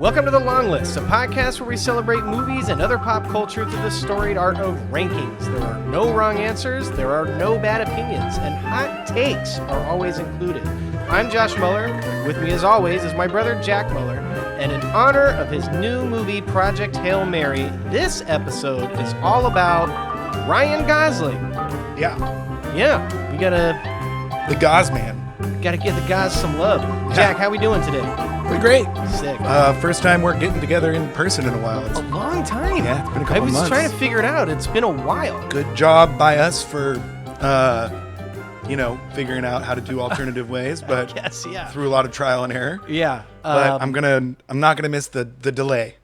Welcome to The Long List, a podcast where we celebrate movies and other pop culture through the storied art of rankings. There are no wrong answers, there are no bad opinions, and hot takes are always included. I'm Josh Muller. With me, as always, is my brother Jack Muller. And in honor of his new movie, Project Hail Mary, this episode is all about Ryan Gosling. Yeah, we The Gos Man. gotta give the guys some love. Jack, how we doing today? We're great. Sick. First time we're getting together in person in a while. It's A long time. Yeah, it's been a couple I was months. trying to figure it out. It's been a while. good job by us for, figuring out how to do alternative ways, but Yes, yeah. through a lot of trial and error. Yeah. But I'm not gonna miss the delay.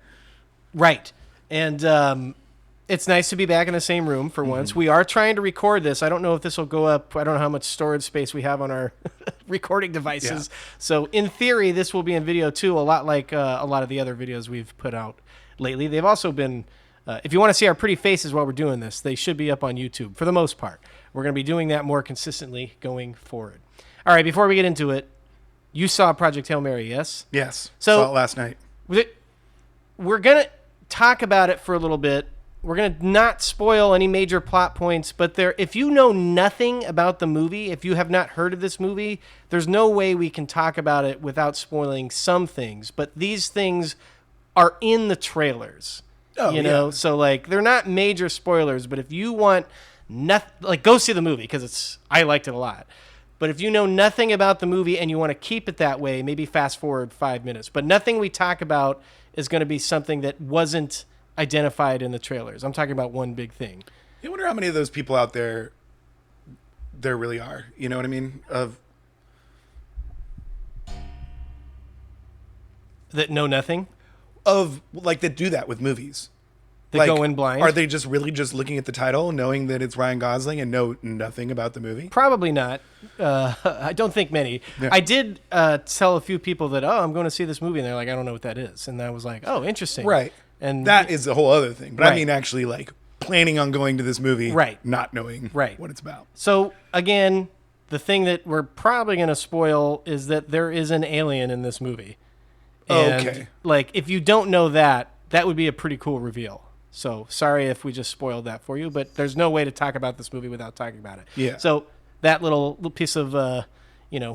Right. And it's nice to be back in the same room for once. We are trying to record this. I don't know if this will go up. I don't know how much storage space we have on our recording devices. Yeah. So in theory, this will be in video too, a lot like a lot of the other videos we've put out lately. They've also been, if you want to see our pretty faces while we're doing this, they should be up on YouTube for the most part. We're going to be doing that more consistently going forward. All right, before we get into it, you saw Project Hail Mary, yes? Yes. So- saw it last night. We're going to talk about it for a little bit. We're going to not spoil any major plot points, but if you know nothing about the movie, if you have not heard of this movie, there's no way we can talk about it without spoiling some things. But these things are in the trailers. Oh, you know, yeah. so like they're not major spoilers, but if you want nothing, like go see the movie because I liked it a lot. But if you know nothing about the movie and you want to keep it that way, maybe fast forward 5 minutes. But nothing we talk about is going to be something that wasn't identified in the trailers. I'm talking about one big thing. I wonder how many of those people out there really are. You know what I mean? That know nothing? That do that with movies. That go in blind? Are they just really just looking at the title, knowing that it's Ryan Gosling and know nothing about the movie? Probably not. I don't think many. Yeah. I did tell a few people that, I'm going to see this movie, and they're like, I don't know what that is. And I was like, oh, interesting. Right. And That is a whole other thing. But Right. I mean, actually, like, planning on going to this movie, Right. not knowing Right. what it's about. So, again, the thing that we're probably going to spoil is that there is an alien in this movie. And, Okay. like, if you don't know that, that would be a pretty cool reveal. So, sorry if we just spoiled that for you, but there's no way to talk about this movie without talking about it. Yeah. So, that little piece of,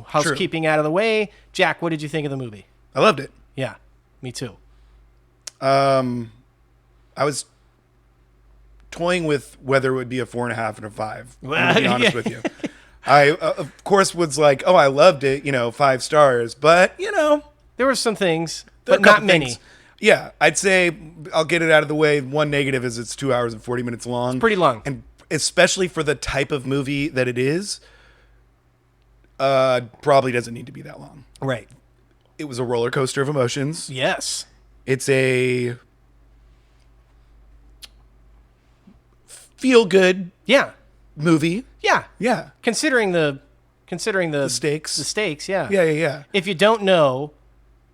housekeeping out of the way. Jack, what did you think of the movie? I loved it. Yeah, me too. I was toying with whether it would be a 4.5 and a 5. I'm Well, to be honest yeah. with you. I, of course, was like, I loved it, 5 stars. But, There were some things, there are but a couple not many. things. Yeah, I'd say I'll get it out of the way. One negative is it's 2 hours and 40 minutes long. Pretty long. And especially for the type of movie that it is, probably doesn't need to be that long. Right. It was a roller coaster of emotions. Yes. It's a feel-good Yeah. movie. Yeah. Yeah. Considering the stakes. The stakes, yeah. Yeah. If you don't know,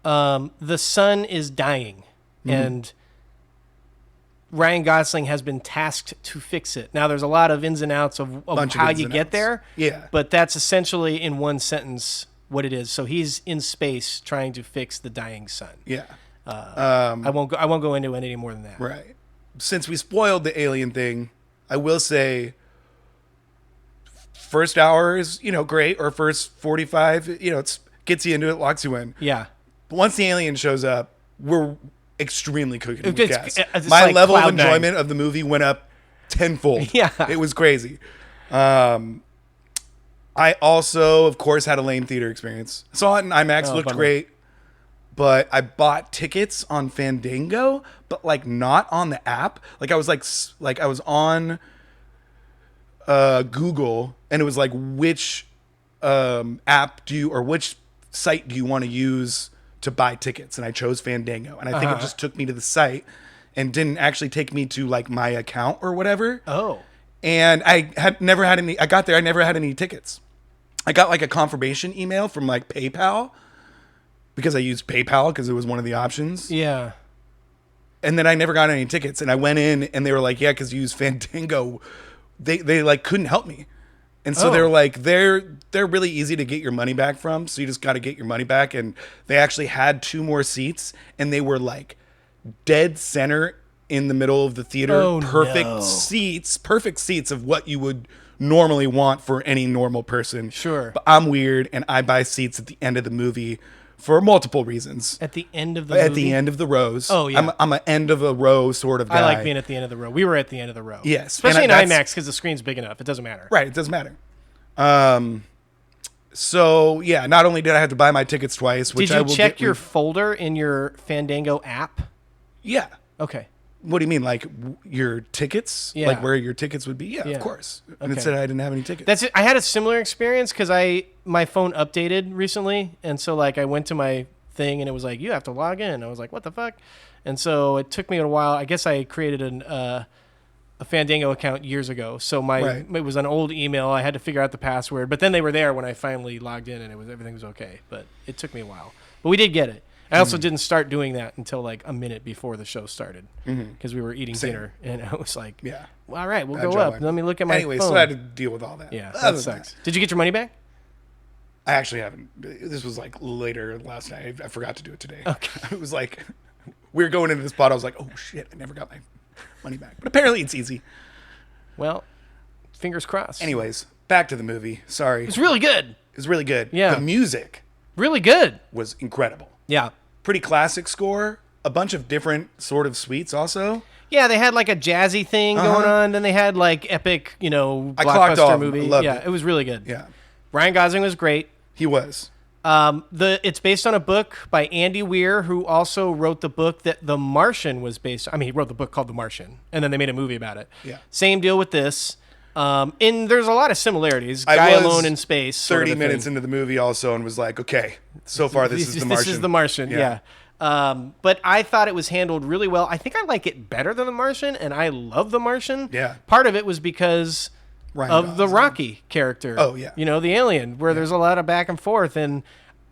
the sun is dying, and Ryan Gosling has been tasked to fix it. Now, there's a lot of ins and outs of Bunch of how ins you and get outs. there. Yeah. But that's essentially in one sentence what it is. So he's in space trying to fix the dying sun. Yeah. I won't go into it any more than that. Right. Since we spoiled the alien thing, I will say first hour is, great, or first 45, it's gets you into it, locks you in. Yeah. But once the alien shows up, we're extremely cooking with gas. It's My like level of Cloud Nine. enjoyment of the movie went up tenfold. Yeah. It was crazy. I also, of course, had a lame theater experience. Saw it in IMAX, looked bummer. great. But I bought tickets on Fandango, but like not on the app. Like I was I was on Google, and it was like, which app which site do you want to use to buy tickets? And I chose Fandango, and I think it just took me to the site and didn't actually take me to like my account or whatever. Oh. And I never had any. I got there, I never had any tickets. I got like a confirmation email from like PayPal, because I used PayPal because it was one of the options. Yeah. And then I never got any tickets. And I went in and they were like, yeah, because you use Fandango. They like couldn't help me. And so they're like, they're really easy to get your money back from. So you just got to get your money back. And they actually had 2 more seats, and they were like dead center in the middle of the theater. Oh, perfect no. seats of what you would normally want for any normal person. Sure. But I'm weird, and I buy seats at the end of the movie for multiple reasons. At the end of the movie? At the end of the rows. Oh, yeah. I'm an end of a row sort of guy. I like being at the end of the row. We were at the end of the row. Yes. Especially in And IMAX because the screen's big enough. It doesn't matter. Right. It doesn't matter. So, yeah, not only did I have to buy my tickets twice, which I will Did you check get your folder in your Fandango app? Yeah. Okay. What do you mean? Like your tickets? Yeah. Like where your tickets would be? Yeah, Yeah. of course. And Okay. it said I didn't have any tickets. That's it. I had a similar experience because my phone updated recently, and so like I went to my thing and it was like you have to log in. I was like, what the fuck? And so it took me a while. I guess I created a Fandango account years ago, so Right. it was an old email. I had to figure out the password, but then they were there when I finally logged in, and everything was okay. But it took me a while, but we did get it. I also didn't start doing that until like a minute before the show started because we were eating dinner, and I was like, Yeah. well, all right, we'll Bad go job, up. I- Let me look at my Anyway, phone. so I had to deal with all that. Yeah, Other that than sucks. Did you get your money back? I actually haven't. This was like later last night. I forgot to do it today. Okay. It was like we were going into the spot. I was like, oh shit, I never got my money back. But apparently it's easy. Well, fingers crossed. Anyways, back to the movie. Sorry. It's really good. It was really good. Yeah. The music Really good. was incredible. Yeah. Pretty classic score. A bunch of different sort of suites also. Yeah, they had like a jazzy thing going on, then they had like epic, I clocked blockbuster off. movie. I loved Yeah, it. it was really good. Yeah. Ryan Gosling was great. He was. It's based on a book by Andy Weir, who also wrote the book that The Martian was based on. I mean, he wrote the book called The Martian, and then they made a movie about it. Yeah. Same deal with this. And there's a lot of simularies. I Guy was alone in space. sort of 30 a minutes thing. into the movie also and was like, okay, so far this is The Martian. This is The Martian, yeah. But I thought it was handled really well. I think I like it better than The Martian, and I love The Martian. Yeah. Part of it was because Ryan of the Gosling. Rocky character. Oh, yeah. The alien, where there's a lot of back and forth. And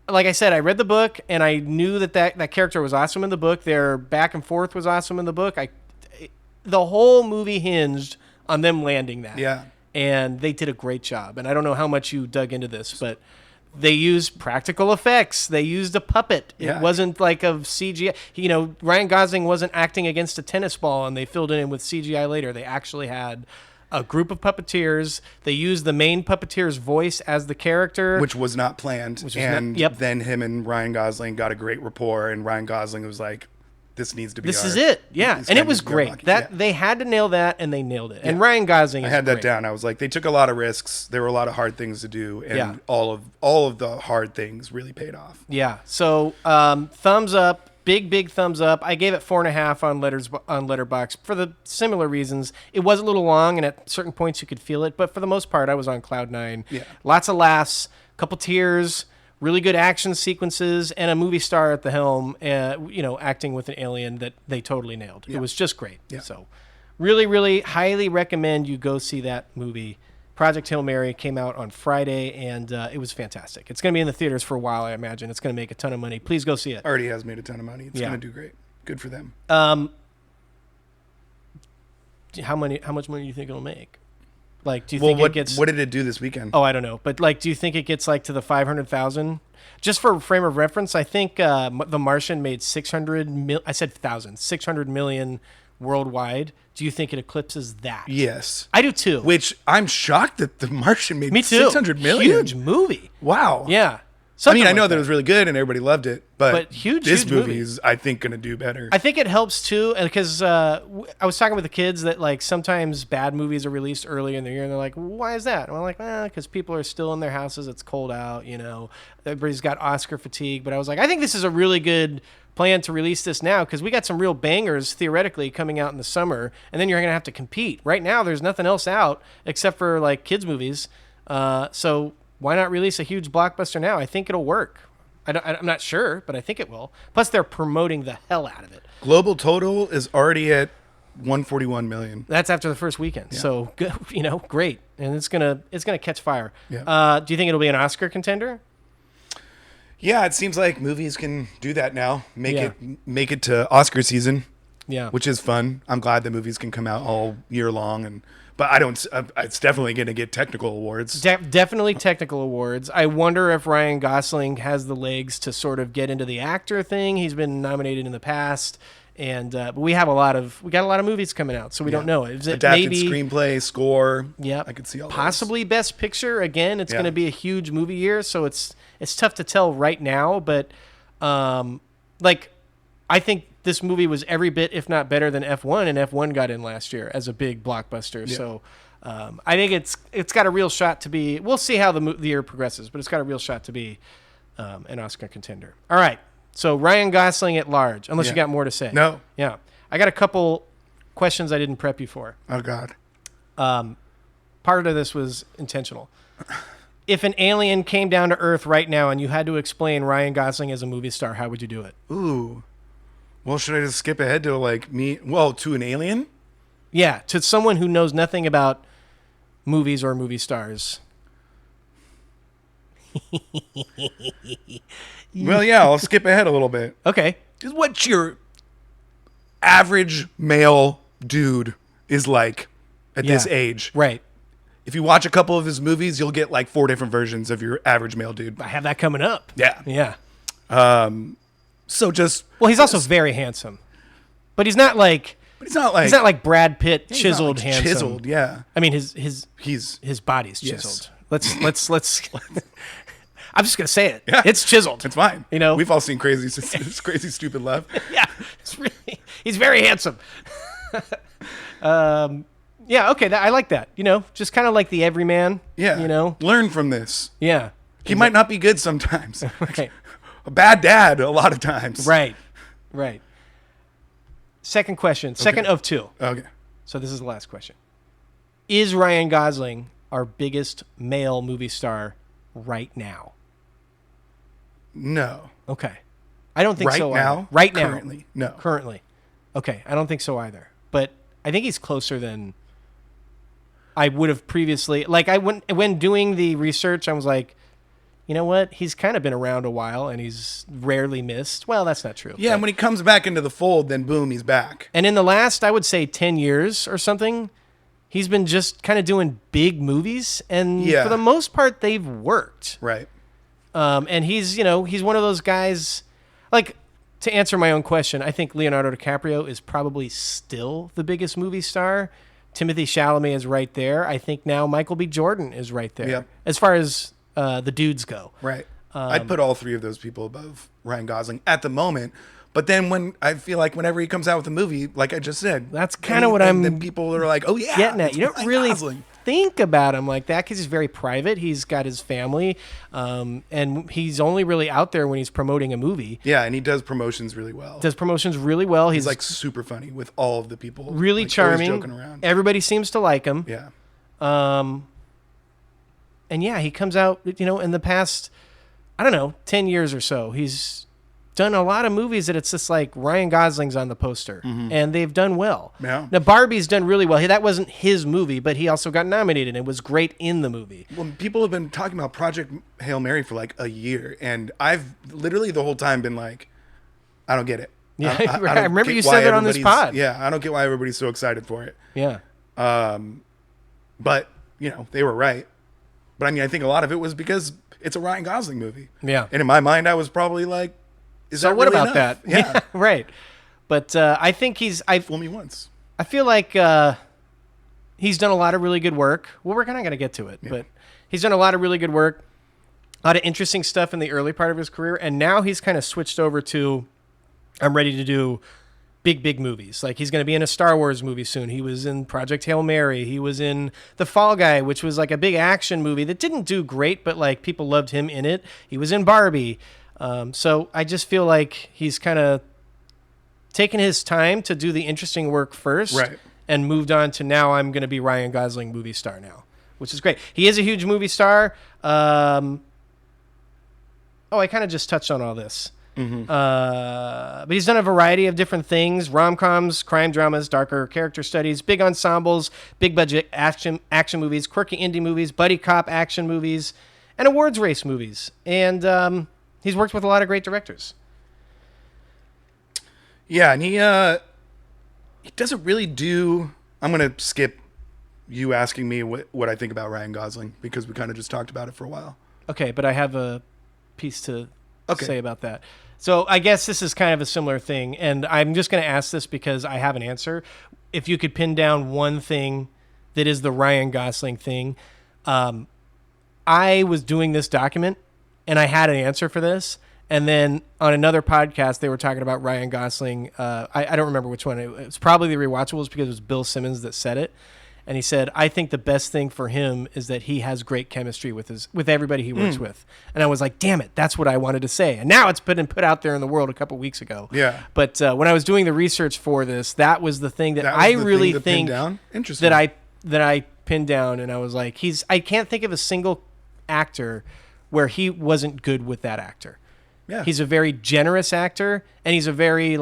like I said, I read the book, and I knew that character was awesome in the book. Their back and forth was awesome in the book. The whole movie hinged on them landing that. Yeah. And they did a great job. And I don't know how much you dug into this, but they used practical effects. They used a puppet. Yeah. It wasn't like of CGI. Ryan Gosling wasn't acting against a tennis ball and they filled it in with CGI later. They actually had a group of puppeteers. They used the main puppeteer's voice as the character. Which was not planned. And yep. then him and Ryan Gosling got a great rapport, and Ryan Gosling was like, this needs to be This is it. Yeah. this And guy it was needs to be our great. Rocky. That Yeah. They had to nail that, and they nailed it. And Ryan Gosling I is had that great. down. I was like, they took a lot of risks. There were a lot of hard things to do, and Yeah. all of the hard things really paid off. Yeah. So thumbs up, big thumbs up. I gave it 4.5 on Letterboxd for the similar reasons. It was a little long, and at certain points you could feel it, but for the most part, I was on cloud 9. Yeah. Lots of laughs, couple tears, really good action sequences, and a movie star at the helm. Acting with an alien that they totally nailed. It was just great. Yeah. So, really, really highly recommend you go see that movie. Project Hail Mary came out on Friday, and it was fantastic. It's going to be in the theaters for a while, I imagine. It's going to make a ton of money. Please go see it. Already has made a ton of money. It's Yeah. going to do great. Good for them. How much money do you think it'll make? Like, do you Well, think it gets? what did it do this weekend? Oh, I don't know, but like, do you think it gets like to the 500,000? Just for frame of reference, I think The Martian made 600 million worldwide. Do you think it eclipses that? Yes. I do too. Which I'm shocked that The Martian made Me too. 600 million. Huge movie. Wow. Yeah. I mean, I know like that it was really good and everybody loved it, but this huge movie movie. is, I think, going to do better. I think it helps too, and because I was talking with the kids that like sometimes bad movies are released early in the year, and they're like, "Why is that?" And I'm like, because people are still in their houses. It's cold out. Everybody's got Oscar fatigue. But I was like, I think this is a really good plan to release this now because we got some real bangers theoretically coming out in the summer, and then you're gonna have to compete. Right now, there's nothing else out except for like kids movies. So why not release a huge blockbuster now? I think it'll work. I'm not sure, but I think it will. Plus, they're promoting the hell out of it. Global total is already at 141 million. That's after the first weekend. So, great. And it's gonna catch fire. Yeah. Do you think it'll be an Oscar contender? Yeah, it seems like movies can do that now. Make Yeah. it to Oscar season, Yeah. which is fun. I'm glad that movies can come out all year long, but I don't. It's definitely going to get technical awards. Definitely technical awards. I wonder if Ryan Gosling has the legs to sort of get into the actor thing. He's been nominated in the past, and but we got a lot of movies coming out, so we don't know. Is it adapted maybe screenplay, score? Yep. I could see all possibly those. Best Picture again. It's going to be a huge movie year, so it's tough to tell right now. But I think this movie was every bit, if not better, than F1, and F1 got in last year as a big blockbuster. Yeah. So I think it's got a real shot to be. We'll see how the year progresses, but it's got a real shot to be an Oscar contender. All right, so Ryan Gosling at large, unless you got more to say. No. Yeah, I got a couple questions I didn't prep you for. Oh God. Part of this was intentional. If an alien came down to Earth right now and you had to explain Ryan Gosling as a movie star, how would you do it? Ooh. Well, should I just skip ahead to to an alien? Yeah, to someone who knows nothing about movies or movie stars. Well, yeah, I'll skip ahead a little bit. Okay. What your average male dude is like at this age. Right. If you watch a couple of his movies, you'll get like 4 different versions of your average male dude. I have that coming up. Yeah. Yeah. So just he's also very handsome, but he's not like he's not like Brad Pitt chiseled handsome. Chiseled, yeah. I mean his body's chiseled. Let's. I'm just gonna say it. Yeah. It's chiseled. It's fine. You know, we've all seen crazy stupid love. Yeah, he's very handsome. Yeah. Okay. I like that. You know, just kind of like the everyman. Yeah. You know, learn from this. Yeah. He might not be good sometimes. Right. A bad dad a lot of times. Right. Second question. Second of 2. Okay. So this is the last question. Is Ryan Gosling our biggest male movie star right now? No. Okay. I don't think right so now? either. Right now. Currently. No. Currently. Okay. I don't think so either. But I think he's closer than I would have previously. Like when doing the research, I was like, you know what? He's kind of been around a while, and he's rarely missed. Well, that's not true. Yeah, and when he comes back into the fold, then boom, he's back. And in the last, I would say 10 years or something, he's been just kind of doing big movies, and for the most part, they've worked. Right. And he's one of those guys. Like, to answer my own question, I think Leonardo DiCaprio is probably still the biggest movie star. Timothée Chalamet is right there. I think now Michael B. Jordan is right there. Yep. As far as the dudes go. Right. I'd put all 3 of those people above Ryan Gosling at the moment. But then I feel like whenever he comes out with a movie, like I just said, that's kind of what I'm. Then people are like, "Oh yeah," getting at. You don't Ryan really Gosling. think about him like that because he's very private. He's got his family, and he's only really out there when he's promoting a movie. Yeah, and he does promotions really well. He's like super funny with all of the people. Really like, charming. Joking around. Everybody seems to like him. Yeah. And yeah, he comes out, in the past, 10 years or so, he's done a lot of movies that it's just like Ryan Gosling's on the poster, and they've done well. Yeah. Now, Barbie's done really well. That wasn't his movie, but he also got nominated and was great in the movie. Well, people have been talking about Project Hail Mary for like a year, and I've literally the whole time been like, I don't get it. Yeah, I I remember you said that on this pod. Yeah, I don't get why everybody's so excited for it. Yeah. But, they were right. But I mean, I think a lot of it was because it's a Ryan Gosling movie. Yeah. And in my mind, I was probably like, so what about that? Yeah. Right. But I think Fool me once. I feel like he's done a lot of really good work. Well, we're kind of going to get to it. Yeah. But he's done a lot of really good work, a lot of interesting stuff in the early part of his career. And now he's kind of switched over to, I'm ready to do big movies. Like he's going to be in a Star Wars movie soon. He was in Project Hail Mary. He was in The Fall Guy, which was like a big action movie that didn't do great, but like people loved him in it. He was in Barbie. So I just feel like he's kind of taken his time to do the interesting work first, right, and moved on to now I'm going to be Ryan Gosling movie star now, which is great. He is a huge movie star. I kind of just touched on all this. Mm-hmm. But he's done a variety of different things: rom-coms, crime dramas, darker character studies, big ensembles, big budget action movies, quirky indie movies, buddy cop action movies, and awards race movies. And he's worked with a lot of great directors. Yeah, and he doesn't really do. I'm gonna skip you asking me what I think about Ryan Gosling, because we kind of just talked about it for a while. Okay, but I have a piece to Okay. say about that. So I guess this is kind of a similar thing, and I'm just going to ask this because I have an answer. If you could pin down one thing that is the Ryan Gosling thing, I was doing this document, and I had an answer for this. And then on another podcast, they were talking about Ryan Gosling. I don't remember which one. It was probably the Rewatchables because it was Bill Simmons that said it. And he said, I think the best thing for him is that he has great chemistry with everybody he works with. And I was like, damn it, that's what I wanted to say. And now it's been put out there in the world a couple weeks ago. Yeah. But when I was doing the research for this, that was the thing that I really think that I pinned down. And I was like, I can't think of a single actor where he wasn't good with that actor. Yeah. He's a very generous actor, and he's a very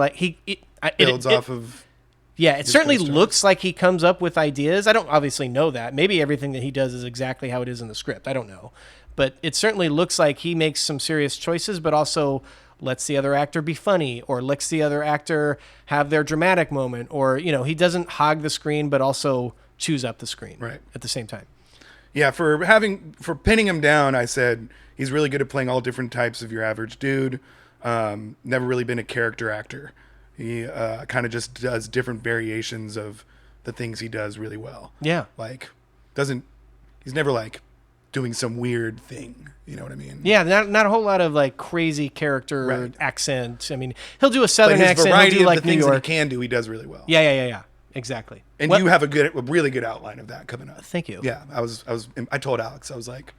builds off of. Yeah, it certainly looks like he comes up with ideas. I don't obviously know that. Maybe everything that he does is exactly how it is in the script. I don't know. But it certainly looks like he makes some serious choices, but also lets the other actor be funny, or lets the other actor have their dramatic moment, or, he doesn't hog the screen, but also chews up the screen at the same time. Yeah, for pinning him down, I said he's really good at playing all different types of your average dude. Never really been a character actor. He kind of just does different variations of the things he does really well. Yeah. He's never doing some weird thing. You know what I mean? Yeah, not a whole lot of crazy character accent. I mean, he'll do a Southern accent. Variety he'll do of the New things York. that he can do, he does really well. Yeah. Exactly. And you have a really good outline of that coming up. Thank you. Yeah, I told Alex, I was like,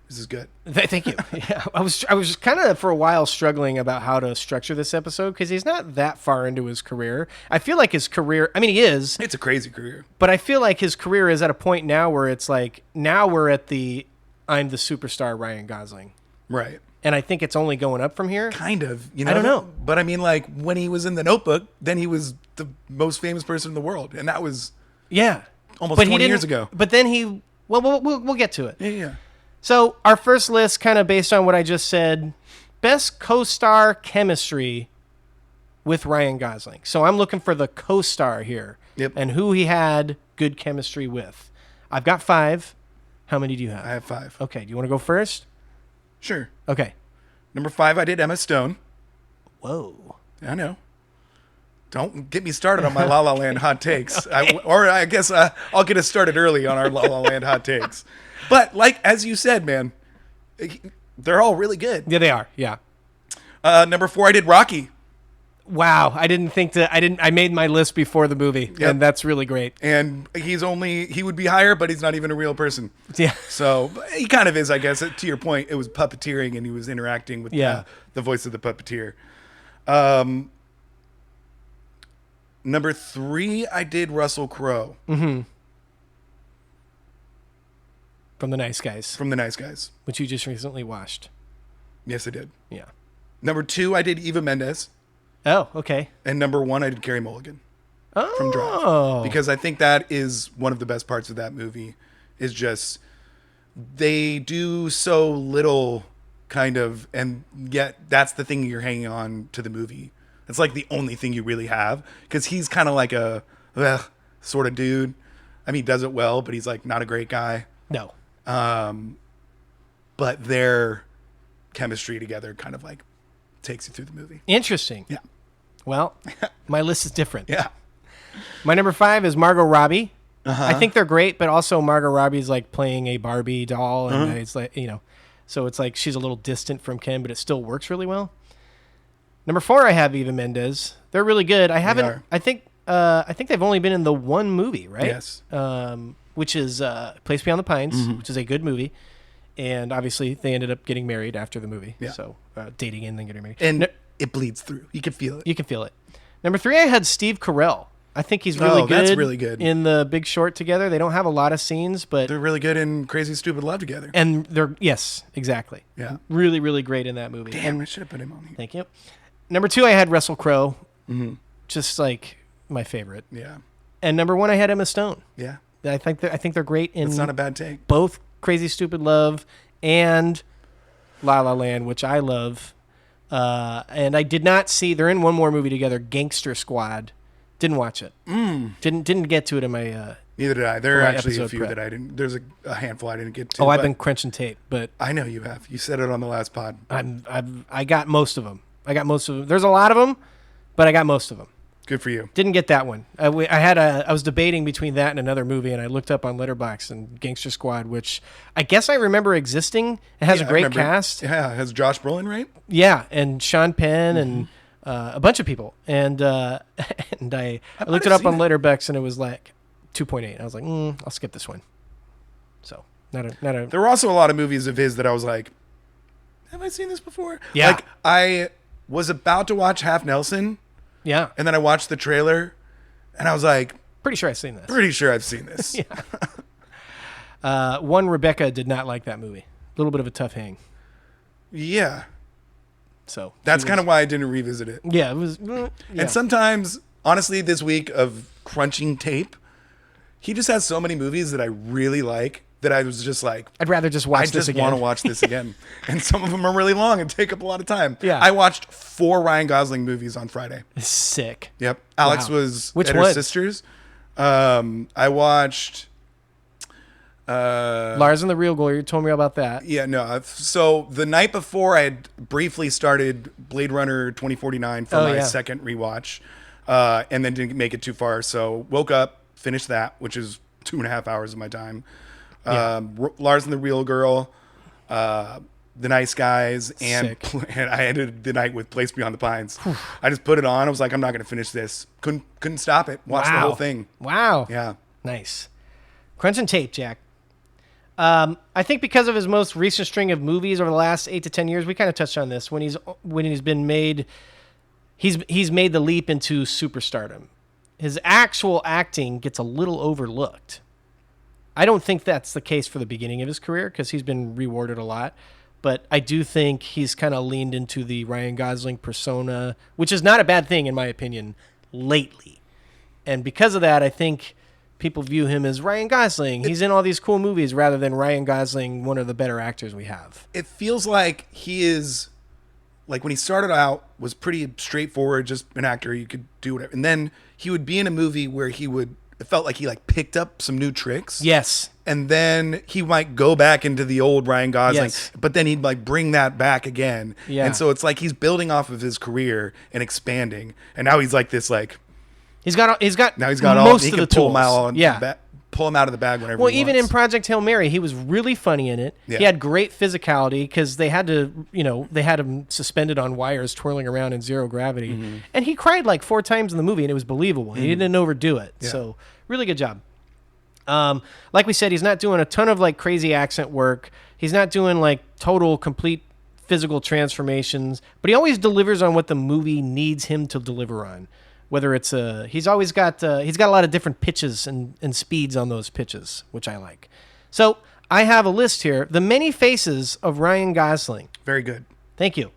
this is good. Thank you. Yeah, I was kind of for a while struggling about how to structure this episode because he's not that far into his career. I feel like his career, I mean, he is. It's a crazy career. But I feel like his career is at a point now where it's now we're at I'm the superstar Ryan Gosling. Right. And I think it's only going up from here. Kind of. I don't know. But I mean, when he was in The Notebook, then he was the most famous person in the world. And that was almost 20 years ago. But then we'll get to it. Yeah. So our first list, kind of based on what I just said, best co-star chemistry with Ryan Gosling. So I'm looking for the co-star here. Yep. And who he had good chemistry with. I've got 5. How many do you have? I have 5. Okay. Do you want to go first? Sure. Okay. Number 5, I did Emma Stone. Whoa. I know. Don't get me started on my La La Land hot takes. I guess I'll get us started early on our La La Land hot takes. But as you said, man, they're all really good. Yeah, they are. Yeah. Number 4, I did Rocky. Wow. I made my list before the movie, and that's really great. And he would be higher, but he's not even a real person. Yeah. So he kind of is, I guess. To your point, it was puppeteering, and he was interacting with the voice of the puppeteer. Number 3, I did Russell Crowe. Mm-hmm. From The Nice Guys. From The Nice Guys. Which you just recently watched. Yes, I did. Yeah. Number 2, I did Eva Mendes. Oh, okay. And number 1, I did Carey Mulligan. Oh. From Drive. Because I think that is one of the best parts of that movie, is just they do so little kind of, and yet that's the thing you're hanging on to the movie. It's the only thing you really have, because he's kind of like a sort of dude. I mean, he does it well, but he's not a great guy. No. But their chemistry together kind of takes you through the movie. Interesting. Yeah. Well, my list is different. Yeah. My number 5 is Margot Robbie. Uh-huh. I think they're great, but also Margot Robbie's playing a Barbie doll, and it's so it's she's a little distant from Ken, but it still works really well. Number 4, I have Eva Mendes. They're really good. I haven't. I think they've only been in the one movie, right? Yes. Which is Place Beyond the Pines, mm-hmm. which is a good movie, and obviously they ended up getting married after the movie. Yeah. So dating and then getting married. And it bleeds through. You can feel it. You can feel it. Number 3, I had Steve Carell. I think he's really good. That's really good. In The Big Short together. They don't have a lot of scenes, but they're really good in Crazy Stupid Love together. And yes, exactly. Yeah. Really, really great in that movie. Damn, I should have put him on here. Thank you. Number 2, I had Russell Crowe. Mm-hmm. Just my favorite. Yeah. And number 1, I had Emma Stone. Yeah. I think they're great in. It's not a bad take. Both Crazy Stupid Love and La La Land, which I love. And I did not see. They're in one more movie together, Gangster Squad. Didn't watch it. Didn't get to it in Neither did I. There are my actually a episode few prep. that I didn't. There's a handful I didn't get to. Oh, I've but been crunching tape, but I know you have. You said it on the last pod. I got most of them. There's a lot of them, but I got most of them. Good for you. Didn't get that one. I was debating between that and another movie, and I looked up on Letterboxd and Gangster Squad, which I guess I remember existing. It has a great cast. Yeah, it has Josh Brolin, right? Yeah, and Sean Penn and a bunch of people. And and I looked it up on Letterboxd, and it was like 2.8. I was like, I'll skip this one. So not a. There were also a lot of movies of his that I was like, have I seen this before? Yeah. Like I was about to watch Half Nelson. Yeah. And then I watched the trailer, and I was like, Pretty sure I've seen this. pretty sure I've seen this. One Rebecca did not like that movie. A little bit of a tough hang. Yeah. So That's kind of why I didn't revisit it. Yeah, it was. Yeah. And sometimes, honestly, this week of crunching tape, he just has so many movies that I really like that I was just like, I'd rather just watch this again. I just want to watch this again. And some of them are really long and take up a lot of time. Yeah. I watched 4 Ryan Gosling movies on Friday. Sick. Yep. Alex Wow. was Which at one? her sister's. I watched... Lars and the Real Girl. You told me about that. Yeah, no. So the night before, I had briefly started Blade Runner 2049 for my second rewatch, and then didn't make it too far. So woke up, finished that, which is 2.5 hours of my time. Lars and the Real Girl, The Nice Guys, and I ended the night with Place Beyond the Pines. I just put it on. I was like, I'm not going to finish this. Couldn't stop it. Watched the whole thing. Wow. Yeah. Nice. Crunching tape, Jack. I think because of his most recent string of movies over the last 8 to 10 years, we kind of touched on this. When he's been made, he's made the leap into superstardom. His actual acting gets a little overlooked. I don't think that's the case for the beginning of his career because he's been rewarded a lot. But I do think he's kind of leaned into the Ryan Gosling persona, which is not a bad thing in my opinion, lately. And because of that, I think people view him as Ryan Gosling. He's in all these cool movies rather than Ryan Gosling, one of the better actors we have. It feels like he is, like when he started out, was pretty straightforward, just an actor. You could do whatever. And then he would be in a movie where it felt like he like picked up some new tricks. Yes. And then he might go back into the old Ryan Gosling, Yes. but then he'd like bring that back again. Yeah. And so it's like he's building off of his career and expanding. And now he's like this, like, He's got most of he the can pull tools. pull him out of the bag whenever Well, he even wants. in Project Hail Mary, he was really funny in it. Yeah. He had great physicality because they had him suspended on wires twirling around in zero gravity. Mm-hmm. And he cried like 4 times in the movie, and it was believable. He didn't overdo it. Yeah. So really good job. Like we said, he's not doing a ton of like crazy accent work. He's not doing like total, complete physical transformations, but he always delivers on what the movie needs him to deliver on. Whether it's he's got a lot of different pitches and speeds on those pitches, which I like. So I have a list here: the many faces of Ryan Gosling. Very good. Thank you.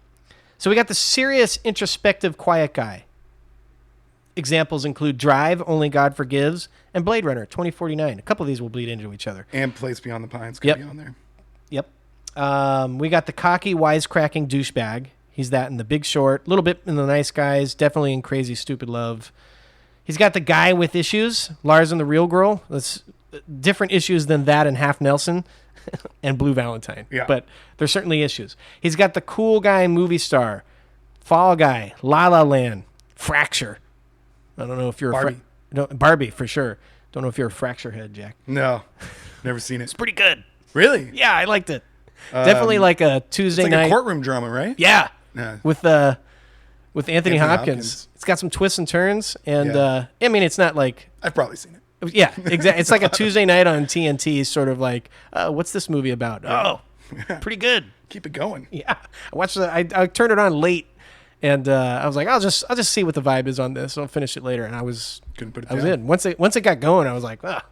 So we got the serious, introspective, quiet guy. Examples include Drive, Only God Forgives, and Blade Runner 2049. A couple of these will bleed into each other. And Place Beyond the Pines could be on there. Yep. We got the cocky, wisecracking douchebag. He's that in The Big Short, a little bit in The Nice Guys, definitely in Crazy Stupid Love. He's got the guy with issues, Lars and the Real Girl. That's different issues than that and Half Nelson and Blue Valentine. Yeah. But there's certainly issues. He's got the cool guy movie star, Fall Guy, La La Land, Fracture. I don't know if you're Barbie. Barbie for sure. Don't know if you're a Fracture head, Jack. No, never seen it. It's pretty good. Really? Yeah, I liked it. Definitely like a Tuesday It's like night. a courtroom drama, right? Yeah. Yeah. With Anthony Hopkins. It's got some twists and turns, and I mean, it's not like I've probably seen it. yeah, exactly. It's like a Tuesday night on TNT, sort of like, what's this movie about? Oh, pretty good. Keep it going. Yeah, I watched I turned it on late, and I was like, I'll just see what the vibe is on this. I'll finish it later, and I was in. Once it got going, I was like, ah.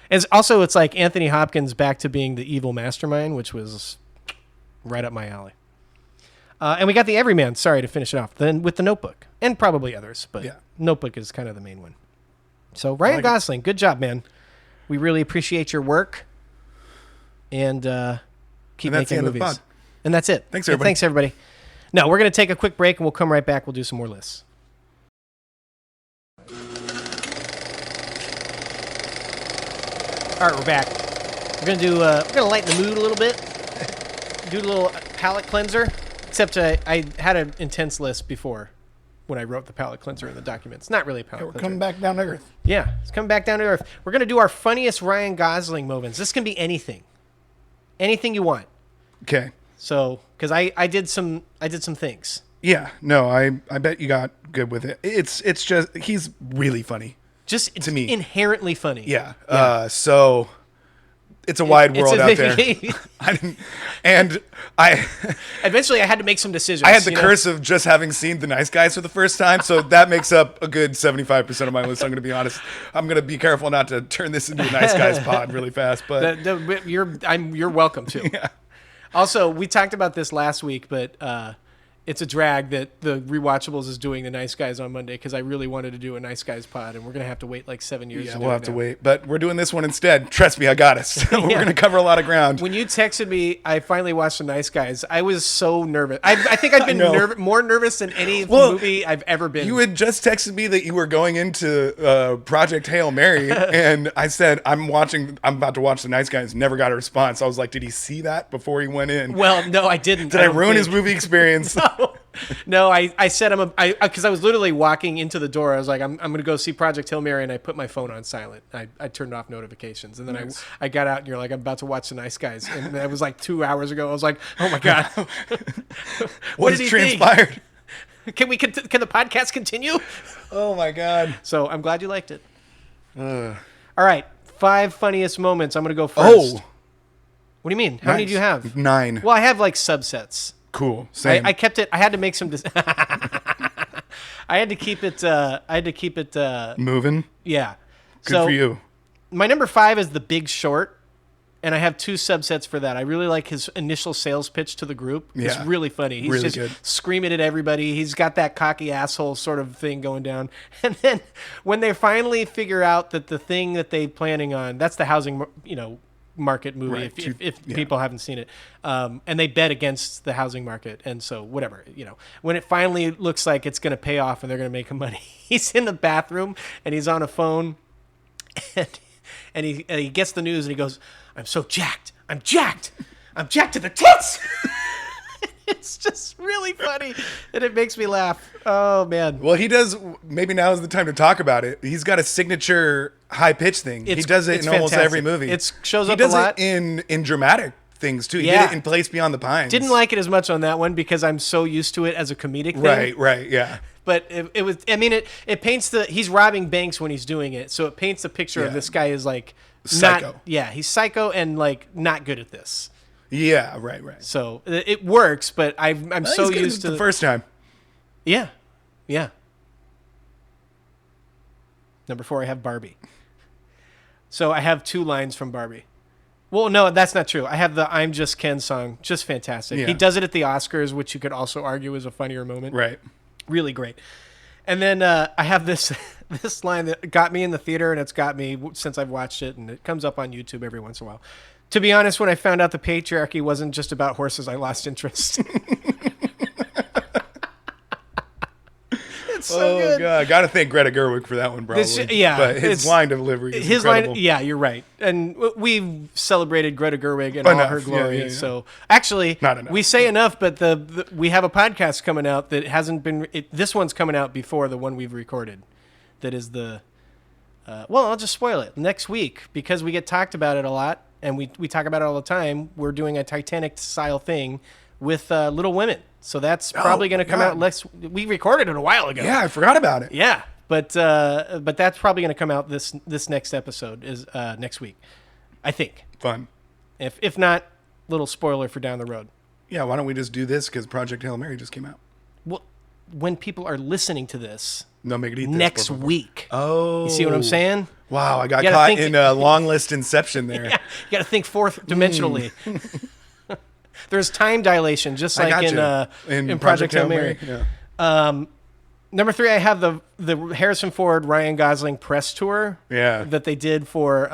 It's like Anthony Hopkins back to being the evil mastermind, which was right up my alley. And we got the Everyman, sorry, to finish it off, then with The Notebook, and probably others, but Notebook is kind of the main one. So Ryan Gosling, good job, man. We really appreciate your work, and keep making movies. And that's it. Thanks, everybody. Thanks, everybody. No, we're going to take a quick break, and we'll come right back. We'll do some more lists. All right, we're back. We're gonna lighten the mood a little bit. Do a little palate cleanser. Except I had an intense list before when I wrote the palate cleanser in the document. It's not really a palate We're cleanser. coming back down to earth. Yeah, it's coming back down to earth. We're gonna do our funniest Ryan Gosling moments. This can be anything you want. Okay. So, because I did some things. Yeah. No, I bet you got good with it. It's just he's really funny. Just to me, inherently funny. Yeah. So it's a wide world out there. Eventually I had to make some decisions. I had the curse of just having seen The Nice Guys for the first time, so that makes up a good 75% of my list. I'm going to be honest. I'm going to be careful not to turn this into a Nice Guys pod really fast, but you're welcome to. Yeah. Also, we talked about this last week, but it's a drag that the Rewatchables is doing The Nice Guys on Monday because I really wanted to do a Nice Guys pod, and we're going to have to wait like 7 years. Yeah, we'll have to wait. But we're doing this one instead. Trust me, I got us. We're going to cover a lot of ground. When you texted me, I finally watched The Nice Guys. I was so nervous. I think I've been more nervous than any movie I've ever been. You had just texted me that you were going into Project Hail Mary, and I said, I'm about to watch The Nice Guys. Never got a response. I was like, did he see that before he went in? Well, no, I didn't. Did I ruin his movie experience? No, I said because I was literally walking into the door. I was like, I'm going to go see Project Hail Mary, and I put my phone on silent. I turned off notifications, and then I got out, and you're like, I'm about to watch The Nice Guys, and that was like 2 hours ago. I was like, oh my god, what has transpired? Can the podcast continue? Oh my god! So I'm glad you liked it. All right, 5 funniest moments. I'm going to go first. Oh, what do you mean? How many do you have? 9. Well, I have like subsets. Cool. Same. I kept it. I had to make some. I had to keep it. Moving. Yeah. Good for you. My number 5 is The Big Short, and I have 2 subsets for that. I really like his initial sales pitch to the group. Yeah. It's really funny. He's really just good. Screaming at everybody. He's got that cocky asshole sort of thing going down. And then when they finally figure out that the thing that they're planning on, that's the housing, market movie, right. if people haven't seen it, and they bet against the housing market, and so whatever, when it finally looks like it's going to pay off and they're going to make money, he's in the bathroom and he's on a phone, and he gets the news and he goes, I'm jacked to the tits. It's just really funny, and it makes me laugh. Oh, man. Well, he does. Maybe now is the time to talk about it. He's got a signature high pitch thing. He does it in almost every movie. It shows up a lot. He does it in dramatic things, too. He did it in Place Beyond the Pines. Didn't like it as much on that one because I'm so used to it as a comedic thing. Right, yeah. But it was, it paints he's robbing banks when he's doing it. So it paints a picture of this guy is like, psycho. He's psycho and like not good at this. Yeah, right. So it works, but I'm so used to the first time. Yeah. Number 4, I have Barbie. So I have 2 lines from Barbie. Well, no, that's not true. I have the I'm Just Ken song. Just fantastic. Yeah. He does it at the Oscars, which you could also argue is a funnier moment. Right. Really great. And then I have this line that got me in the theater, and it's got me since I've watched it, and it comes up on YouTube every once in a while. To be honest, when I found out the patriarchy wasn't just about horses, I lost interest. It's so good. God, got to thank Greta Gerwig for that one, probably. But his line delivery is incredible. You're right. And we've celebrated Greta Gerwig in all her glory. Yeah. So actually, not enough. We say enough, but we have a podcast coming out that hasn't been. This one's coming out before the one we've recorded. That is I'll just spoil it next week because we get talked about it a lot, and we talk about it all the time. We're doing a Titanic style thing with Little Women. So that's probably going to come out we recorded it a while ago. Yeah, I forgot about it. Yeah, but that's probably going to come out this next episode is next week, I think. Fun. If not, little spoiler for down the road. Yeah, why don't we just do this because Project Hail Mary just came out. Well, when people are listening to this, no, make it eat next week. Oh, you see what I'm saying? Wow, I got caught in a long list inception there. Yeah, you got to think fourth dimensionally. There's time dilation, just like in Project Hail Mary. Yeah. Number 3, I have the Harrison Ford Ryan Gosling press tour. That they did for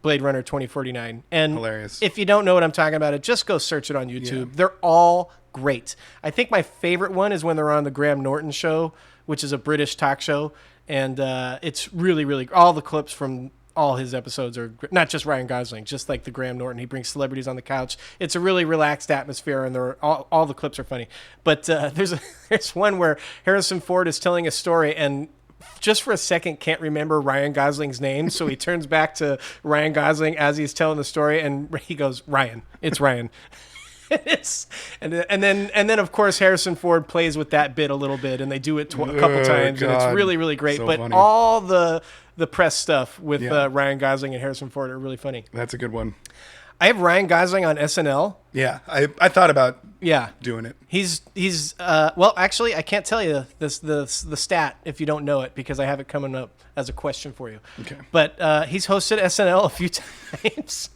Blade Runner 2049. And hilarious. If you don't know what I'm talking about, just go search it on YouTube. Yeah. They're all great. I think my favorite one is when they're on the Graham Norton show, which is a British talk show, and it's really, really all the clips from all his episodes are not just Ryan Gosling, just like the Graham Norton. He brings celebrities on the couch. It's a really relaxed atmosphere, and all the clips are funny. But there's one where Harrison Ford is telling a story and just for a second can't remember Ryan Gosling's name, so he turns back to Ryan Gosling as he's telling the story, and he goes, Ryan. It's Ryan. And then of course Harrison Ford plays with that bit a little bit, and they do it a couple times, and it's really, really great. So but funny. all the press stuff with Ryan Gosling and Harrison Ford are really funny. That's a good one. I have Ryan Gosling on SNL. Yeah, I thought about doing it. He's well, actually, I can't tell you the stat if you don't know it, because I have it coming up as a question for you. Okay. But he's hosted SNL a few times,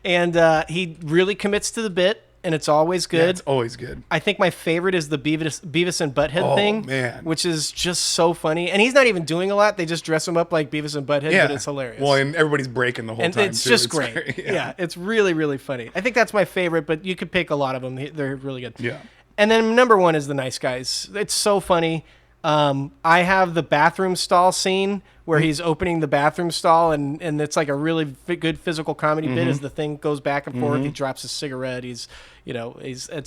and he really commits to the bit, and it's always good. Yeah, it's always good. I think my favorite is the Beavis and Butthead thing, man. which is just so funny. And he's not even doing a lot. They just dress him up like Beavis and Butthead, but it's hilarious. Well, and everybody's breaking the whole and time, it's too. just great. Yeah, it's really, really funny. I think that's my favorite, but you could pick a lot of them. They're really good. Yeah. And then number one is The Nice Guys. It's so funny. I have the bathroom stall scene where he's opening the bathroom stall, and it's like a really good physical comedy bit as the thing goes back and forth. He drops his cigarette. It's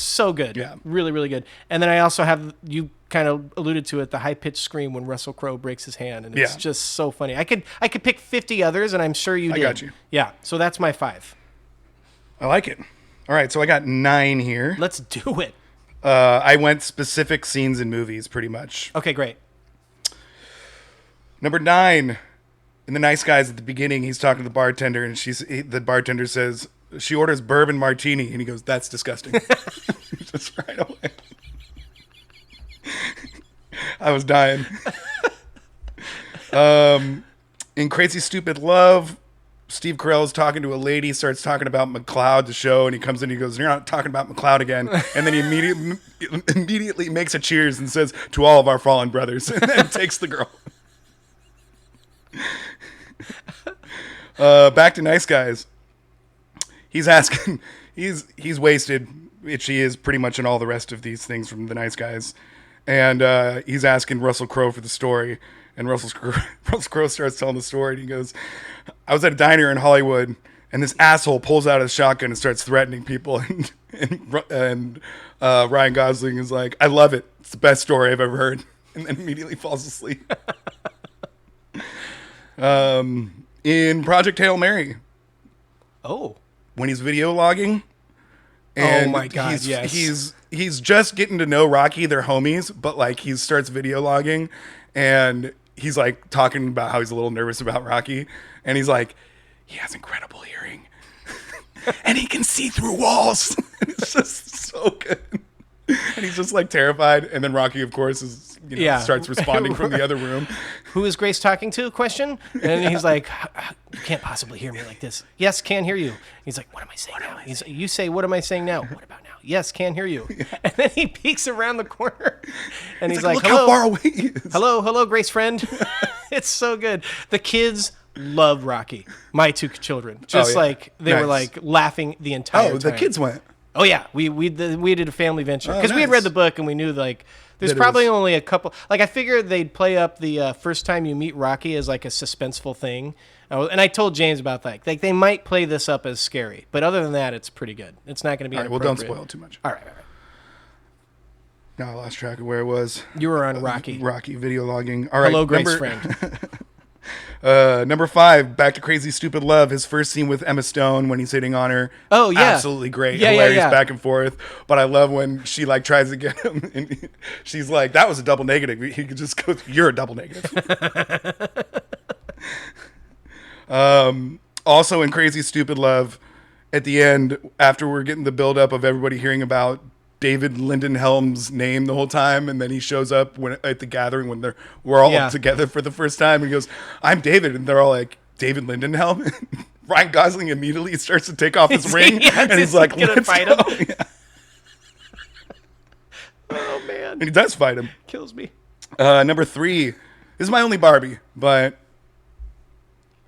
so good. Yeah. Really, really good. And then I also have, you kind of alluded to it, the high-pitched scream when Russell Crowe breaks his hand, and it's just so funny. I could pick 50 others, and I'm sure you did. I got you. Yeah, so that's my 5. I like it. All right, so I got 9 here. Let's do it. I went specific scenes in movies, pretty much. Okay, great. Number 9, in The Nice Guys, at the beginning, he's talking to the bartender, and the bartender says, she orders bourbon martini, and he goes, that's disgusting. Just right away. I was dying. In Crazy Stupid Love, Steve Carell is talking to a lady, starts talking about McCloud, the show, and he comes in and he goes, you're not talking about McCloud again. And then he immediately makes a cheers and says, to all of our fallen brothers, and then takes the girl. Back to Nice Guys. He's asking, he's wasted, which he is pretty much in all the rest of these things from The Nice Guys. And he's asking Russell Crowe for the story. And Russell Crowe starts telling the story, and he goes, I was at a diner in Hollywood, and this asshole pulls out his shotgun and starts threatening people. And Ryan Gosling is like, I love it. It's the best story I've ever heard. And then immediately falls asleep. In Project Hail Mary. Oh. When he's video logging. And oh my God, yes. He's just getting to know Rocky. They're homies, but like he starts video logging, and he's like talking about how he's a little nervous about Rocky, and he's like, he has incredible hearing, and he can see through walls. It's just so good. And he's just like terrified, and then Rocky, of course, starts responding from the other room. Who is Grace talking to? Question. And he's like, you can't possibly hear me like this. Yes, can hear you. He's like, what am I saying now? You say, what am I saying now? What about now? Yes, can hear you. Yeah. And then he peeks around the corner, and he's like, look hello, how far away he is. Hello, Grace friend. It's so good. The kids love Rocky. My 2 children, like they were like laughing the entire time. Oh, the kids went. Oh yeah, we did a family venture because we had nice. read the book and we knew like there's probably only a couple. Like I figured they'd play up the first time you meet Rocky as like a suspenseful thing, and I told James about that. Like they might play this up as scary, but other than that, it's pretty good. It's not going to be. All right, well, don't spoil too much. All right. Now I lost track of where it was. You were on Rocky. Rocky video logging. All right. Hello, Grace friend. Number 5, back to Crazy Stupid Love. His first scene with Emma Stone when he's hitting on her. Oh yeah, absolutely great, hilarious back and forth. But I love when she like tries to get him, and she's like, "That was a double negative." He could just go, "You're a double negative." Also in Crazy Stupid Love, at the end, after we're getting the build up of everybody hearing about David Lindenhelm's name the whole time, and then he shows up at the gathering when we're all together for the first time, and he goes, I'm David, and they're all like, David Lindenhelm? Ryan Gosling immediately starts to take off his ring, and he's like, let's fight him. Yeah. Oh man. And he does fight him. Kills me. Number 3, this is my only Barbie, but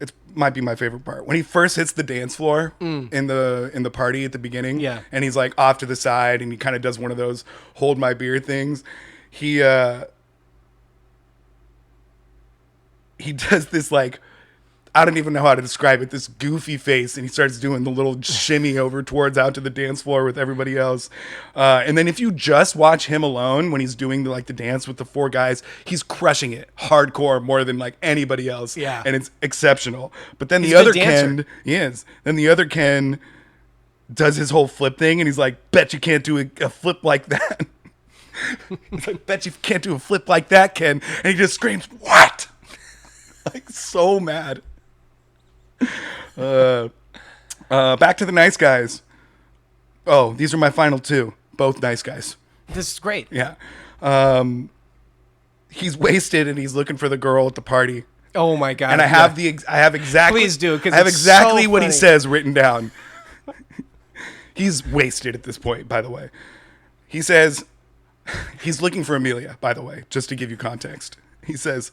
it might be my favorite part. When he first hits the dance floor in the party at the beginning, and he's like off to the side, and he kind of does one of those hold my beer things. He does this like I don't even know how to describe it, this goofy face, and he starts doing the little shimmy over towards out to the dance floor with everybody else. And then if you just watch him alone when he's doing the dance with the 4 guys, he's crushing it hardcore more than like anybody else. Yeah. And it's exceptional. But then He's the a other good dancer. Ken, he is. Then the other Ken does his whole flip thing, and he's like, bet you can't do a flip like that. He's like, bet you can't do a flip like that, Ken. And he just screams, what? Like, so mad. Back to the nice guys. Oh, these are my final 2. Both nice guys. This is great. Yeah. He's wasted and he's looking for the girl at the party. Oh my God. And I have exactly. Please do, 'cause I have it's exactly so what he funny. says written down. He's wasted at this point, by the way. He says he's looking for Amelia, by the way, just to give you context. He says,